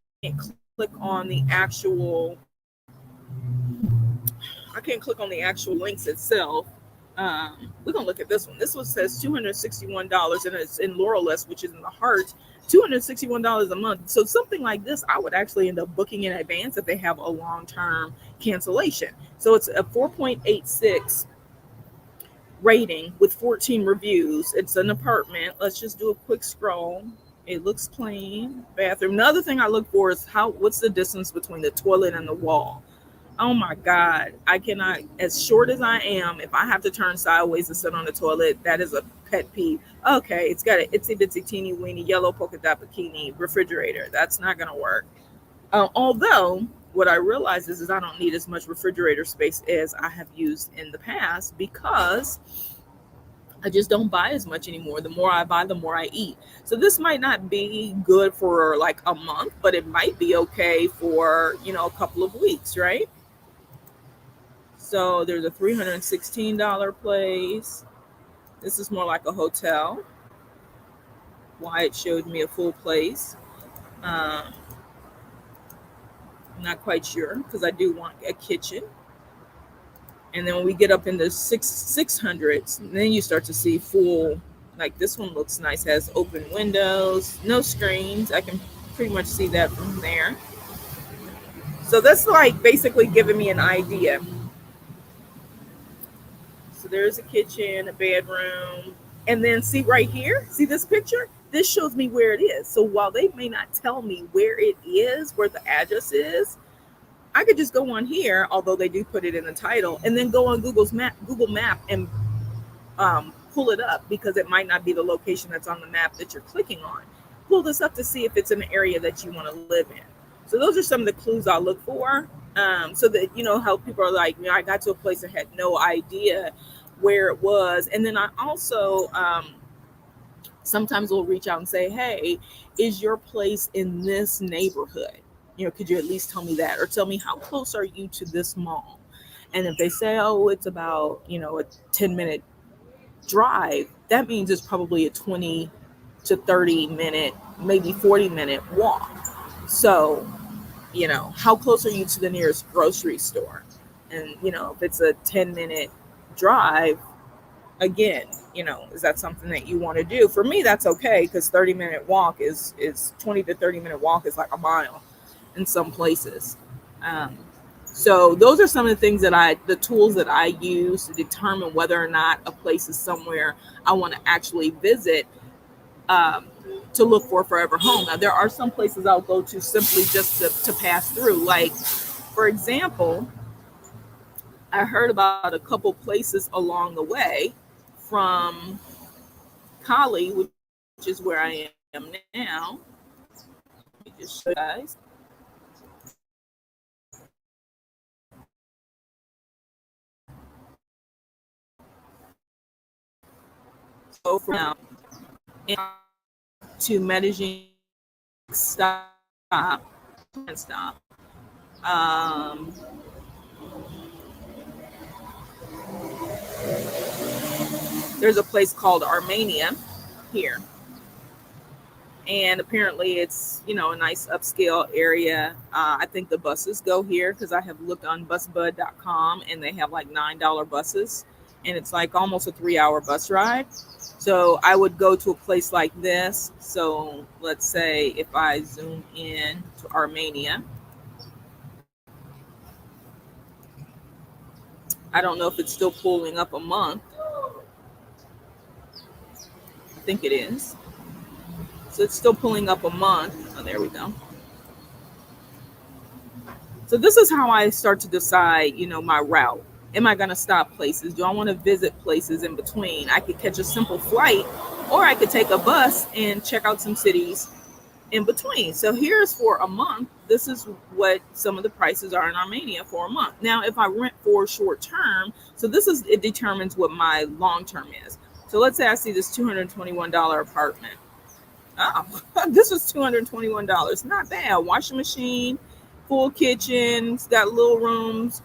click on the actual, I can't click on the actual links itself. We're gonna look at this one. This one says $261, and it's in Laurelist, which is in the heart. $261 a month. So something like this, I would actually end up booking in advance if they have a long-term cancellation. So it's a 4.86 rating with 14 reviews. It's an apartment. Let's just do a quick scroll. It looks clean. Bathroom. Another thing I look for is what's the distance between the toilet and the wall. Oh my God. I cannot, as short as I am, if I have to turn sideways to sit on the toilet, that is a pet peeve. Okay, it's got an itsy bitsy teeny weeny yellow polka dot bikini refrigerator. That's not going to work. Although, what I realize is I don't need as much refrigerator space as I have used in the past because I just don't buy as much anymore. The more I buy, the more I eat. So this might not be good for like a month, but it might be okay for, a couple of weeks, right? So there's a $316 place. This is more like a hotel. Why it showed me a full place. I'm not quite sure because I do want a kitchen. And then when we get up in the 600s, then you start to see full, like this one looks nice, has open windows, no screens. I can pretty much see that from there. So that's like basically giving me an idea. So there's a kitchen, a bedroom, and then see right here, see this picture? This shows me where it is. So while they may not tell me where it is, where the address is, I could just go on here, although they do put it in the title, and then go on Google Map and pull it up because it might not be the location that's on the map that you're clicking on. Pull this up to see if it's an area that you want to live in. So those are some of the clues I look for, so that how people are like, I got to a place and had no idea where it was, and then I also sometimes will reach out and say, hey, is your place in this neighborhood? Could you at least tell me that? Or tell me, how close are you to this mall? And if they say, oh, it's about, a 10-minute drive, that means it's probably a 20 to 30-minute, maybe 40-minute walk. So, how close are you to the nearest grocery store? And, if it's a 10-minute drive, again, is that something that you want to do? For me, that's okay because 30-minute walk is 20 to 30-minute walk is like a mile in some places. So those are some of the things the tools that I use to determine whether or not a place is somewhere I want to actually visit, to look for forever home. Now, there are some places I'll go to simply just to pass through. Like, for example, I heard about a couple places along the way from Cali, which is where I am now. Let me just show you guys. So from now to Medellin, stop. There's a place called Armenia here. And apparently it's, a nice upscale area. I think the buses go here because I have looked on busbud.com and they have like $9 buses. And it's like almost a 3-hour bus ride. So I would go to a place like this. So let's say if I zoom in to Armenia. I don't know if it's still pulling up a month. I think it is. So it's still pulling up a month. Oh, there we go. So this is how I start to decide, my route. Am I going to stop places? Do I want to visit places in between? I could catch a simple flight, or I could take a bus and check out some cities in between. So here's for a month. This is what some of the prices are in Armenia for a month. Now, if I rent for short term, so it determines what my long term is. So let's say I see this $221 apartment. Oh, this was $221. Not bad. Washing machine, full kitchen, it's got little rooms.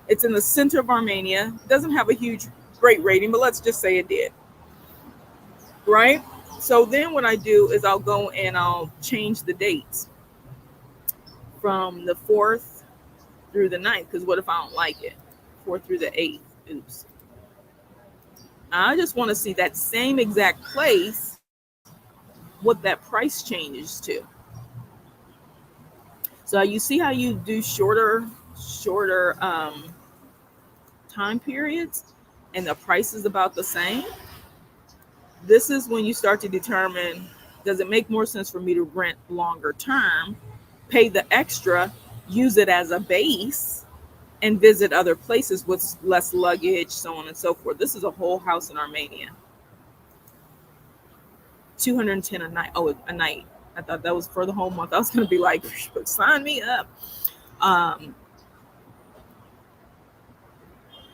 It's in the center of Armenia. It doesn't have a great rating, but let's just say it did. Right? So then what I do is I'll go and I'll change the dates from the 4th through the 9th. Because what if I don't like it? 4th through the 8th. Oops. I just want to see that same exact place, what that price changes to. So you see how you do shorter time periods, and the price is about the same. This is when you start to determine, does it make more sense for me to rent longer term, pay the extra, use it as a base, and visit other places with less luggage, so on and so forth. This is a whole house in Armenia. 210 a night. Oh, a night. I thought that was for the whole month. I was going to be like, sign me up. Um,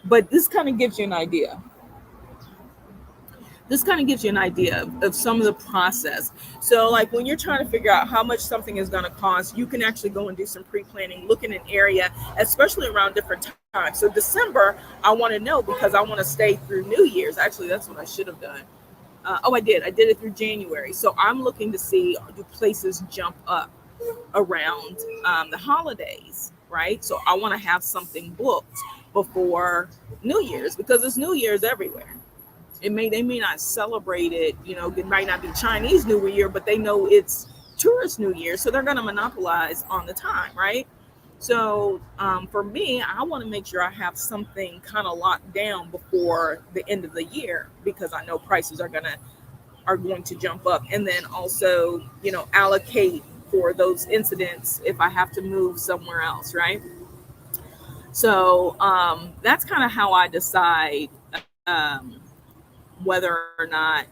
but this kind of gives you an idea. This kind of gives you an idea of some of the process. So, like when you're trying to figure out how much something is going to cost, you can actually go and do some pre-planning, look in an area, especially around different times. So December, I want to know because I want to stay through New Year's. Actually, that's what I should have done. I did. I did it through January. So I'm looking to see, do places jump up around the holidays, right? So I want to have something booked before New Year's because it's New Year's everywhere. They may not celebrate it, it might not be Chinese New Year, but they know it's tourist New Year, so they're going to monopolize on the time, right? So for me, I want to make sure I have something kind of locked down before the end of the year because I know prices are going to jump up, and then also allocate for those incidents if I have to move somewhere else, right? So that's kind of how I decide whether or not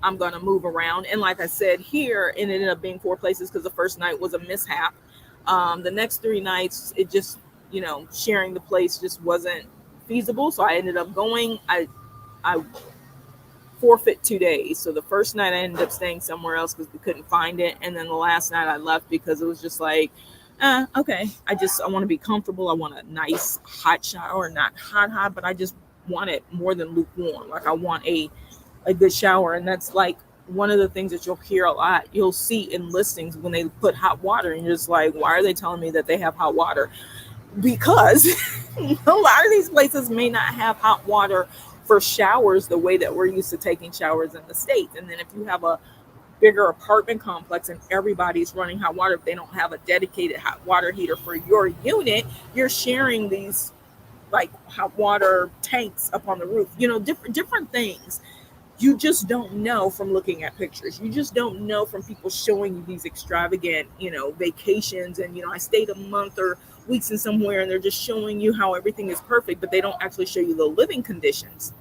I'm going to move around. And like I said, here it ended up being 4 places because the first night was a mishap. The next 3 nights, it just, sharing the place just wasn't feasible. So I ended up going. I forfeit 2 days. So the first night I ended up staying somewhere else because we couldn't find it. And then the last night I left because it was just like, okay, I want to be comfortable. I want a nice hot shower, not hot, but I just want it more than lukewarm. Like I want a good shower. And that's like one of the things that you'll hear a lot. You'll see in listings when they put hot water and you're just like, why are they telling me that they have hot water? Because a lot of these places may not have hot water for showers the way that we're used to taking showers in the States. And then if you have a bigger apartment complex and everybody's running hot water, if they don't have a dedicated hot water heater for your unit, you're sharing these like hot water tanks up on the roof, different things. You just don't know from looking at pictures. You just don't know from people showing you these extravagant, vacations. And, I stayed a month or weeks in somewhere and they're just showing you how everything is perfect, but they don't actually show you the living conditions.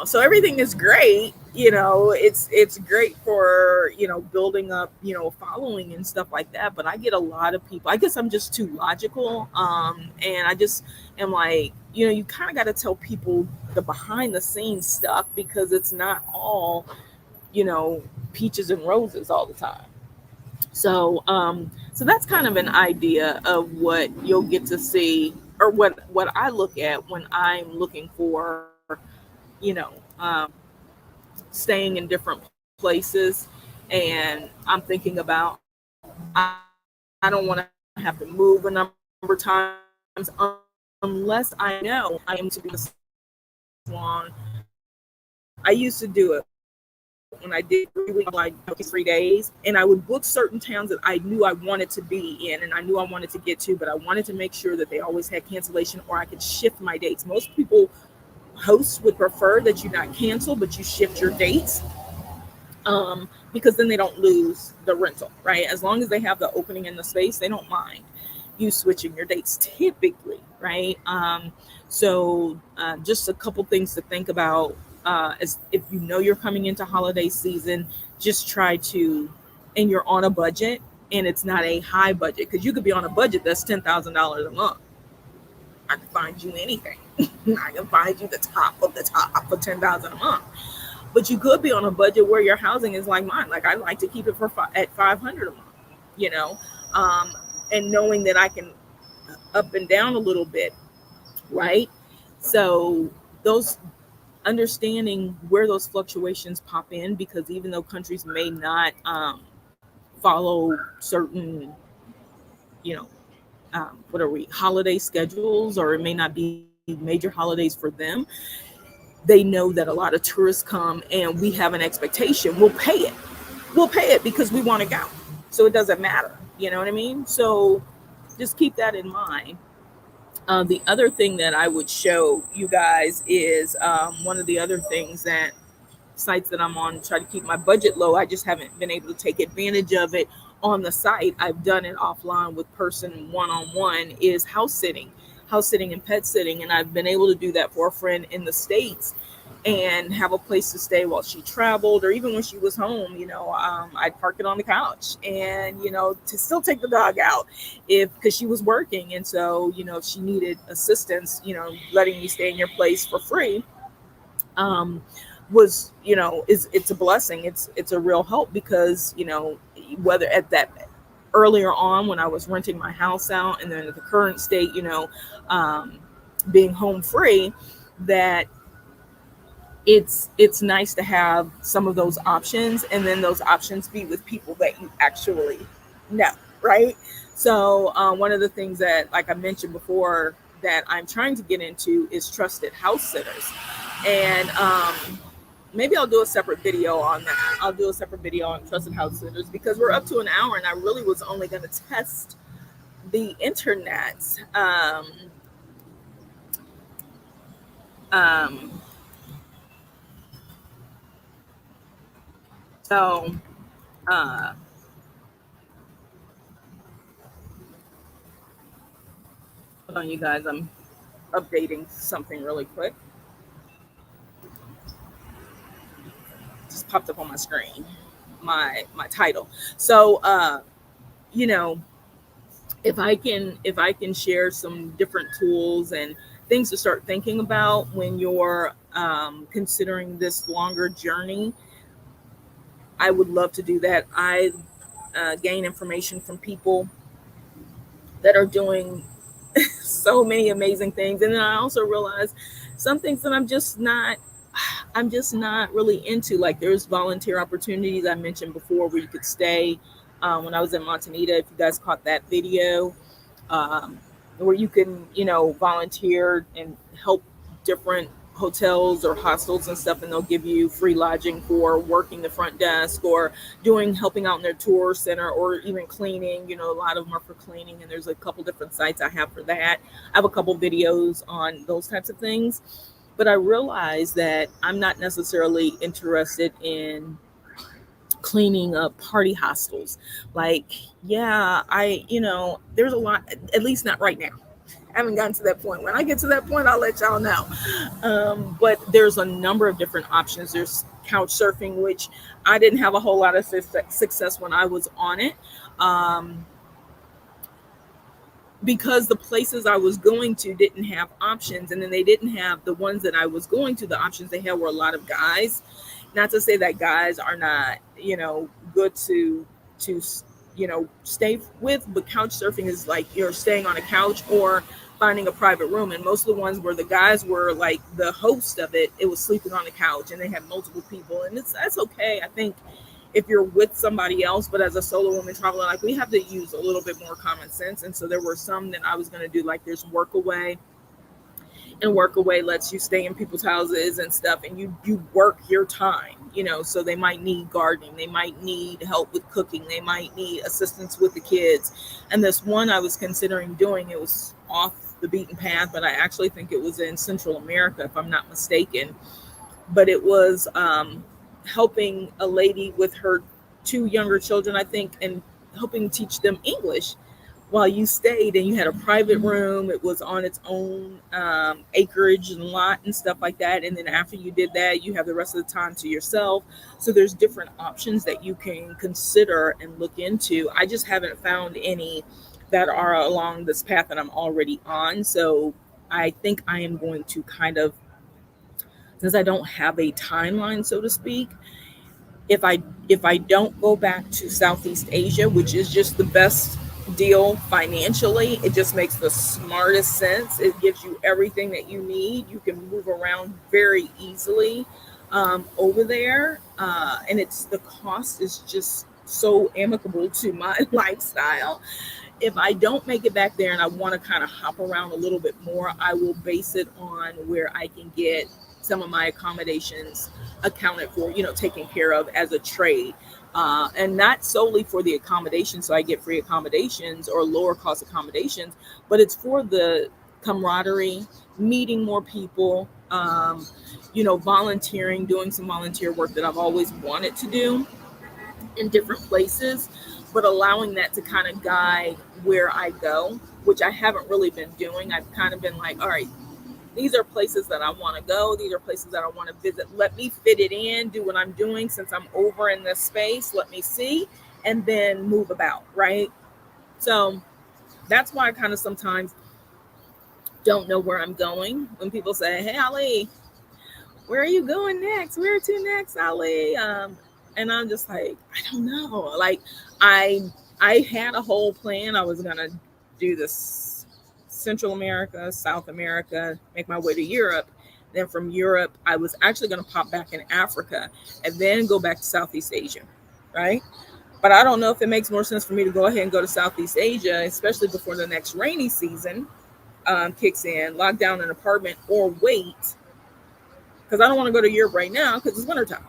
So everything is great. It's great for, building up, following and stuff like that. But I get a lot of people, I guess I'm just too logical. And I just am like, you kind of got to tell people the behind the scenes stuff because it's not all, peaches and roses all the time. So that's kind of an idea of what you'll get to see, or what I look at when I'm looking for, you know, um, staying in different places. And I'm thinking about, I don't want to have to move a number of times unless I know I am to be this long. I used to do it when I did 3 weeks, like 3 days, and I would book certain towns that I knew I wanted to be in and I knew I wanted to get to, but I wanted to make sure that they always had cancellation or I could shift my dates. Most people, hosts, would prefer that you not cancel, but you shift your dates, because then they don't lose the rental, right? As long as they have the opening in the space, they don't mind you switching your dates typically, right? So just a couple things to think about, as if you know you're coming into holiday season, just try to, and you're on a budget and it's not a high budget, because you could be on a budget that's $10,000 a month. I can find you anything. I can find you the top of the top for 10,000 a month. But you could be on a budget where your housing is like mine. Like I like to keep it at 500 a month, you know, um, and knowing that I can up and down a little bit, right? So those, understanding where those fluctuations pop in, because even though countries may not follow certain, you know, what are we, holiday schedules, or it may not be major holidays for them, they know that a lot of tourists come and we have an expectation. We'll pay it. We'll pay it because we want to go. So it doesn't matter. You know what I mean? So just keep that in mind. The other thing that I would show you guys is one of the other things that sites that I'm on try to keep my budget low. I just haven't been able to take advantage of it on the site. I've done it offline with person one-on-one is house sitting and pet sitting. And I've been able to do that for a friend in the States and have a place to stay while she traveled or even when she was home. I'd park it on the couch and, to still take the dog out because she was working. And so, if she needed assistance, letting me stay in your place for free, was it's a blessing. It's a real help because whether at that earlier on when I was renting my house out and then at the current state, being home free, that it's nice to have some of those options, and then those options be with people that you actually know, right? So one of the things that, like I mentioned before, that I'm trying to get into is trusted house sitters. And maybe I'll do a separate video on that. I'll do a separate video on trusted house sitters because we're up to an hour and I really was only going to test the internet. So, hold on, you guys. I'm updating something really quick. Just popped up on my screen, my title. So, if I can share some different tools and things to start thinking about when you're considering this longer journey, I would love to do that. I gain information from people that are doing so many amazing things, and then I also realize some things that I'm just not really into. Like there's volunteer opportunities I mentioned before where you could stay when I was in Montanita, if you guys caught that video, where you can volunteer and help different hotels or hostels and stuff, and they'll give you free lodging for working the front desk or helping out in their tour center or even cleaning. A lot of them are for cleaning, and there's a couple different sites I have for that. I have a couple videos on those types of things, but I realized that I'm not necessarily interested in cleaning up party hostels. Like, yeah, there's a lot, at least not right now. I haven't gotten to that point. When I get to that point, I'll let y'all know. But there's a number of different options. There's couch surfing, which I didn't have a whole lot of success when I was on it. Because the places I was going to didn't have options. And then they didn't have the ones that I was going to, the options they had were a lot of guys. Not to say that guys are not, good to stay with, but couch surfing is like you're staying on a couch or finding a private room. And most of the ones where the guys were like the host of it, it was sleeping on the couch and they had multiple people. And that's okay, I think, if you're with somebody else. But as a solo woman traveler, like we have to use a little bit more common sense. And so there were some that I was going to do, like there's Workaway. And Workaway lets you stay in people's houses and stuff, and you work your time, so they might need gardening, they might need help with cooking, they might need assistance with the kids. And this one I was considering doing, it was off the beaten path, but I actually think it was in Central America, if I'm not mistaken. But it was helping a lady with her 2 younger children, I think, and helping teach them English while you stayed, and you had a private room. It was on its own acreage and lot and stuff like that. And then after you did that, you have the rest of the time to yourself. So there's different options that you can consider and look into. I just haven't found any that are along this path that I'm already on. So I think I am going to kind of, since I don't have a timeline, so to speak, if I don't go back to Southeast Asia, which is just the best deal financially, it just makes the smartest sense. It gives you everything that you need. You can move around very easily over there, and the cost is just so amicable to my lifestyle. If I don't make it back there and I want to kind of hop around a little bit more, I will base it on where I can get some of my accommodations accounted for, taken care of as a trade. And not solely for the accommodation, so I get free accommodations or lower cost accommodations, but it's for the camaraderie, meeting more people, volunteering, doing some volunteer work that I've always wanted to do in different places, but allowing that to kind of guide where I go, which I haven't really been doing. I've kind of been like, all right, these are places that I want to go. These are places that I want to visit. Let me fit it in, do what I'm doing since I'm over in this space. Let me see, and then move about, right? So that's why I kind of sometimes don't know where I'm going. When people say, hey, Ali, where are you going next? Where to next, Ali? And I'm just like, I don't know. Like, I had a whole plan. I was going to do this Central America, South America, make my way to Europe. Then from Europe, I was actually going to pop back in Africa and then go back to Southeast Asia, right? But I don't know if it makes more sense for me to go ahead and go to Southeast Asia, especially before the next rainy season kicks in, lock down an apartment, or wait, because I don't want to go to Europe right now because it's wintertime.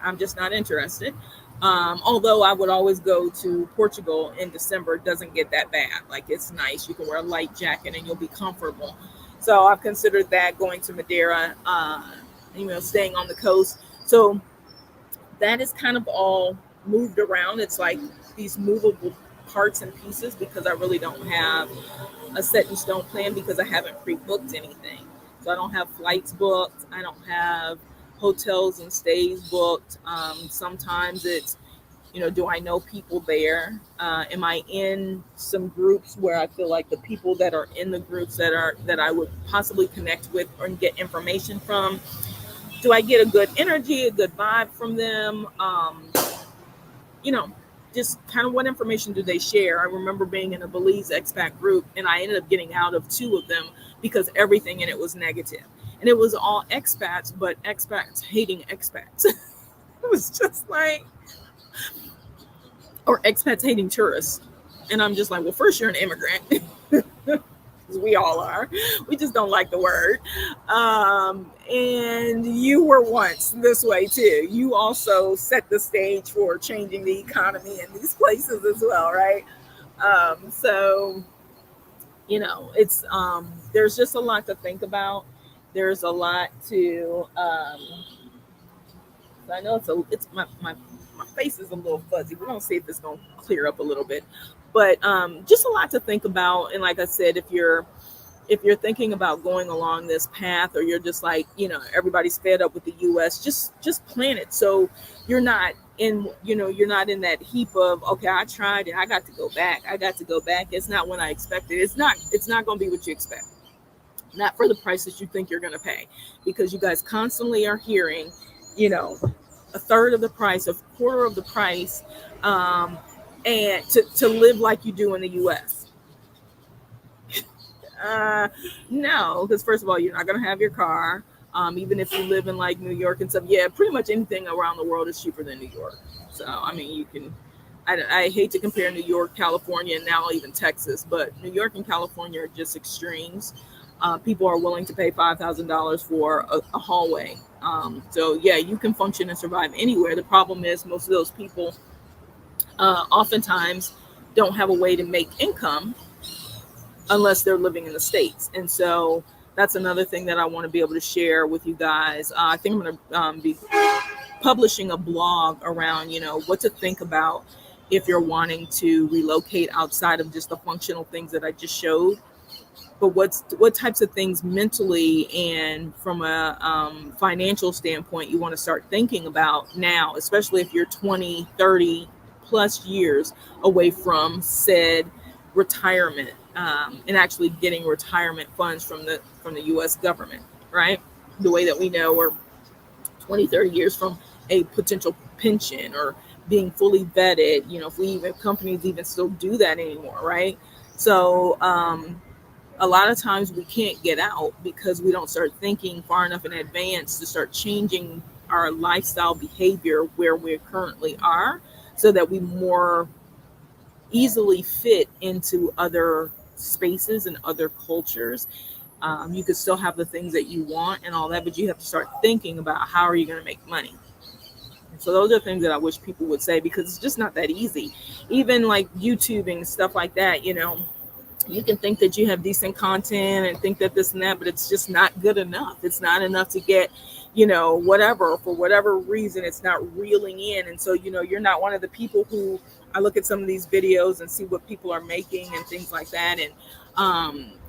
I'm just not interested. Although I would always go to Portugal in December. It doesn't get that bad. Like, it's nice. You can wear a light jacket and you'll be comfortable. So I've considered that, going to Madeira, staying on the coast. So that is kind of all moved around. It's like these movable parts and pieces because I really don't have a set in stone plan because I haven't pre-booked anything. So I don't have flights booked. I don't have hotels and stays booked. Sometimes it's, do I know people there? Am I in some groups where I feel like the people that are in the groups that I would possibly connect with or get information from? Do I get a good energy, a good vibe from them? Just kind of what information do they share? I remember being in a Belize expat group, and I ended up getting out of 2 of them because everything in it was negative. And it was all expats, but expats hating expats. It was just like, or expats hating tourists. And I'm just like, well, first, you're an immigrant. We all are. We just don't like the word. And you were once this way too. You also set the stage for changing the economy in these places as well, right? So it's there's just a lot to think about. There's a lot to I know it's my face is a little fuzzy. We're gonna see if it's gonna clear up a little bit. But just a lot to think about. And like I said, if you're thinking about going along this path, or you're just like, everybody's fed up with the US, just plan it so you're not in that heap of, okay, I tried and I got to go back. It's not what I expected. It's not going to be what you expect. Not for the price that you think you're going to pay, because you guys constantly are hearing, a third of the price, a quarter of the price, and to live like you do in the US. No, because first of all, you're not going to have your car. Even if you live in like New York and stuff, yeah, pretty much anything around the world is cheaper than New York. So, I mean, you can, I hate to compare New York, California, and now even Texas, but New York and California are just extremes. People are willing to pay $5,000 for a hallway. So yeah, you can function and survive anywhere. The problem is most of those people oftentimes don't have a way to make income unless they're living in the States. And so that's another thing that I want to be able to share with you guys. I think I'm going to be publishing a blog around, what to think about if you're wanting to relocate outside of just the functional things that I just showed. But what types of things mentally and from a financial standpoint you want to start thinking about now, especially if you're 20, 30 plus years away from said retirement, and actually getting retirement funds from the U.S. government, right? The way that we know we're 20, 30 years from a potential pension or being fully vetted, if companies even still do that anymore, right? So a lot of times we can't get out because we don't start thinking far enough in advance to start changing our lifestyle behavior where we currently are, so that we more easily fit into other spaces and other cultures. You could still have the things that you want and all that, but you have to start thinking about how are you going to make money. So those are things that I wish people would say, because it's just not that easy. Even like YouTubing, stuff like that, you can think that you have decent content and think that this and that, but it's just not good enough. It's not enough to get, whatever, for whatever reason, it's not reeling in. And so, you're not one of the people who, I look at some of these videos and see what people are making and things like that. And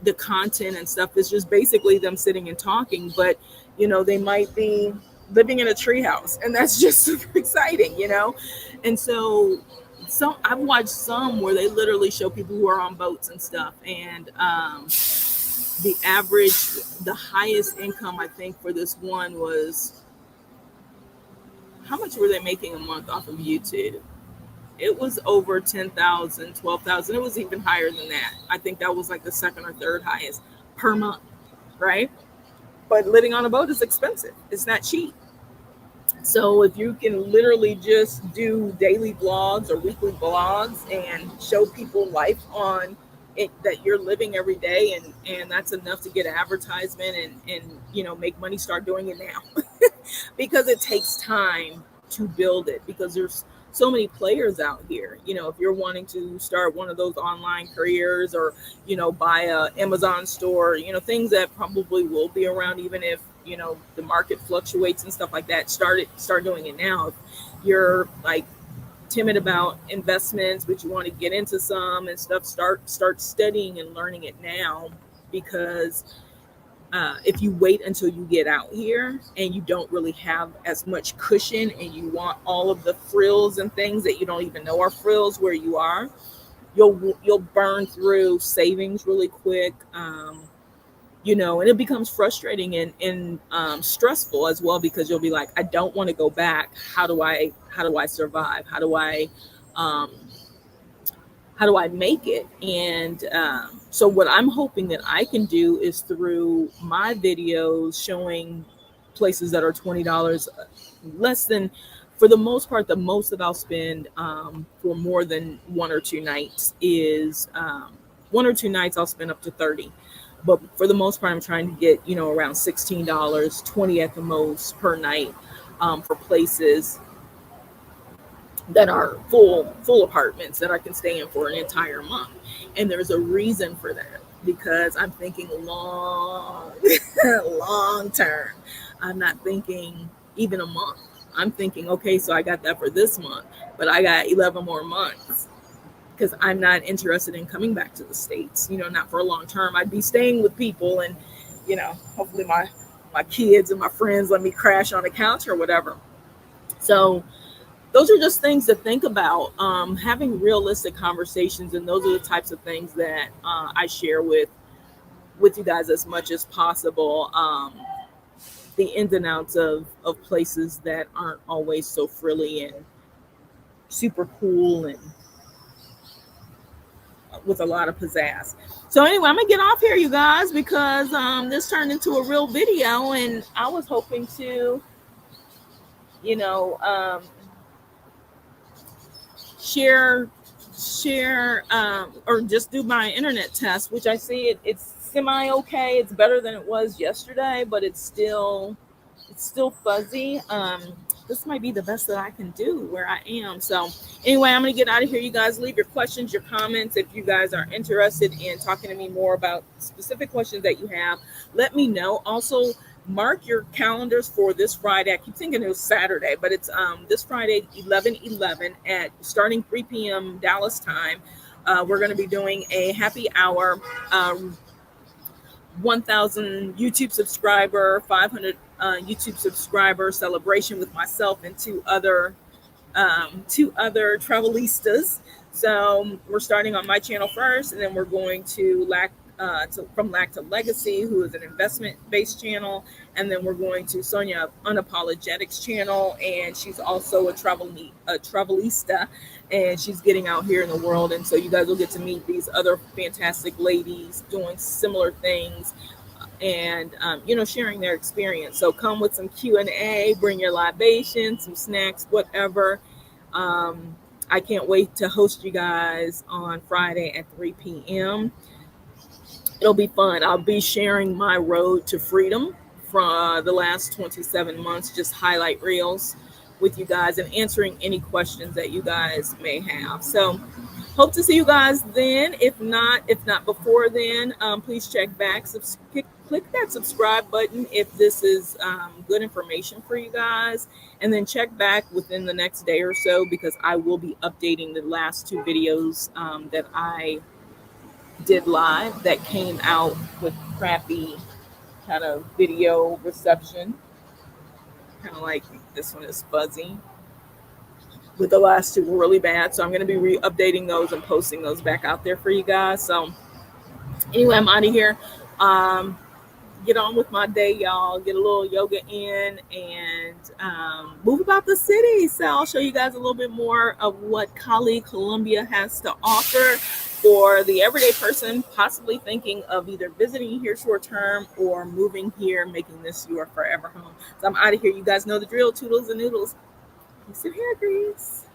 the content and stuff is just basically them sitting and talking, but, they might be living in a treehouse, and that's just super exciting, And so I've watched some where they literally show people who are on boats and stuff, and the highest income I think for this one was, how much were they making a month off of YouTube? It was over 10,000, 12,000. It was even higher than that. I think that was like the second or third highest per month, right? But living on a boat is expensive. It's not cheap. So if you can literally just do daily vlogs or weekly vlogs and show people life on it that you're living every day, and that's enough to get advertisement and make money, start doing it now. Because it takes time to build it, because there's so many players out here. If you're wanting to start one of those online careers, or buy a Amazon store, things that probably will be around even if the market fluctuates and stuff like that, start doing it now. If you're like timid about investments but you want to get into some and stuff, start studying and learning it now. Because if you wait until you get out here and you don't really have as much cushion, and you want all of the frills and things that you don't even know are frills where you are, you'll burn through savings really quick. And it becomes frustrating and stressful as well, because you'll be like, I don't want to go back. How do I survive? How do I make it? And so what I'm hoping that I can do is, through my videos showing places that are $20 less than, for the most part, the most that I'll spend for more than 1 or 2 nights is 1 or 2 nights I'll spend up to 30. But for the most part, I'm trying to get, around $16, $20 at the most per night for places that are full apartments that I can stay in for an entire month. And there's a reason for that, because I'm thinking long term. I'm not thinking even a month. I'm thinking, okay, so I got that for this month, but I got 11 more months. Because I'm not interested in coming back to the States, not for a long term. I'd be staying with people, and, hopefully my kids and my friends let me crash on the couch or whatever. So those are just things to think about, having realistic conversations. And those are the types of things that I share with you guys as much as possible. The ins and outs of places that aren't always so frilly and super cool and with a lot of pizzazz. So anyway, I'm gonna get off here, you guys, because this turned into a real video, and I was hoping to share or just do my internet test, which I see it's semi okay. It's better than it was yesterday, but it's still fuzzy. This might be the best that I can do where I am. So anyway, I'm going to get out of here. You guys leave your questions, your comments. If you guys are interested in talking to me more about specific questions that you have, let me know. Also, mark your calendars for this Friday. I keep thinking it was Saturday, but it's this Friday, 11/11 at starting 3 p.m. Dallas time. We're going to be doing a happy hour, 1,000 YouTube subscriber, 500 YouTube subscriber celebration with myself and two other travelistas. So we're starting on my channel first, and then we're going to From Lack to Legacy, who is an investment-based channel, and then we're going to Sonia Unapologetics channel, and she's also a travelista, and she's getting out here in the world. And so you guys will get to meet these other fantastic ladies doing similar things, and sharing their experience. So come with some Q&A, bring your libations, some snacks, whatever. I can't wait to host you guys on Friday at 3 p.m. It'll be fun. I'll be sharing my road to freedom from the last 27 months, just highlight reels with you guys and answering any questions that you guys may have. So hope to see you guys then. If not before then, please check back. Click that subscribe button if this is good information for you guys, and then check back within the next day or so because I will be updating the last two videos that I did live that came out with crappy kind of video reception. Kind of like this one is fuzzy, but the last two were really bad. So I'm going to be updating those and posting those back out there for you guys. So anyway, I'm out of here. Get on with my day, y'all. Get a little yoga in and move about the city. So I'll show you guys a little bit more of what Cali, Colombia has to offer for the everyday person possibly thinking of either visiting here short term or moving here, making this your forever home. So I'm out of here. You guys know the drill. Toodles and noodles. Peace and hair grease.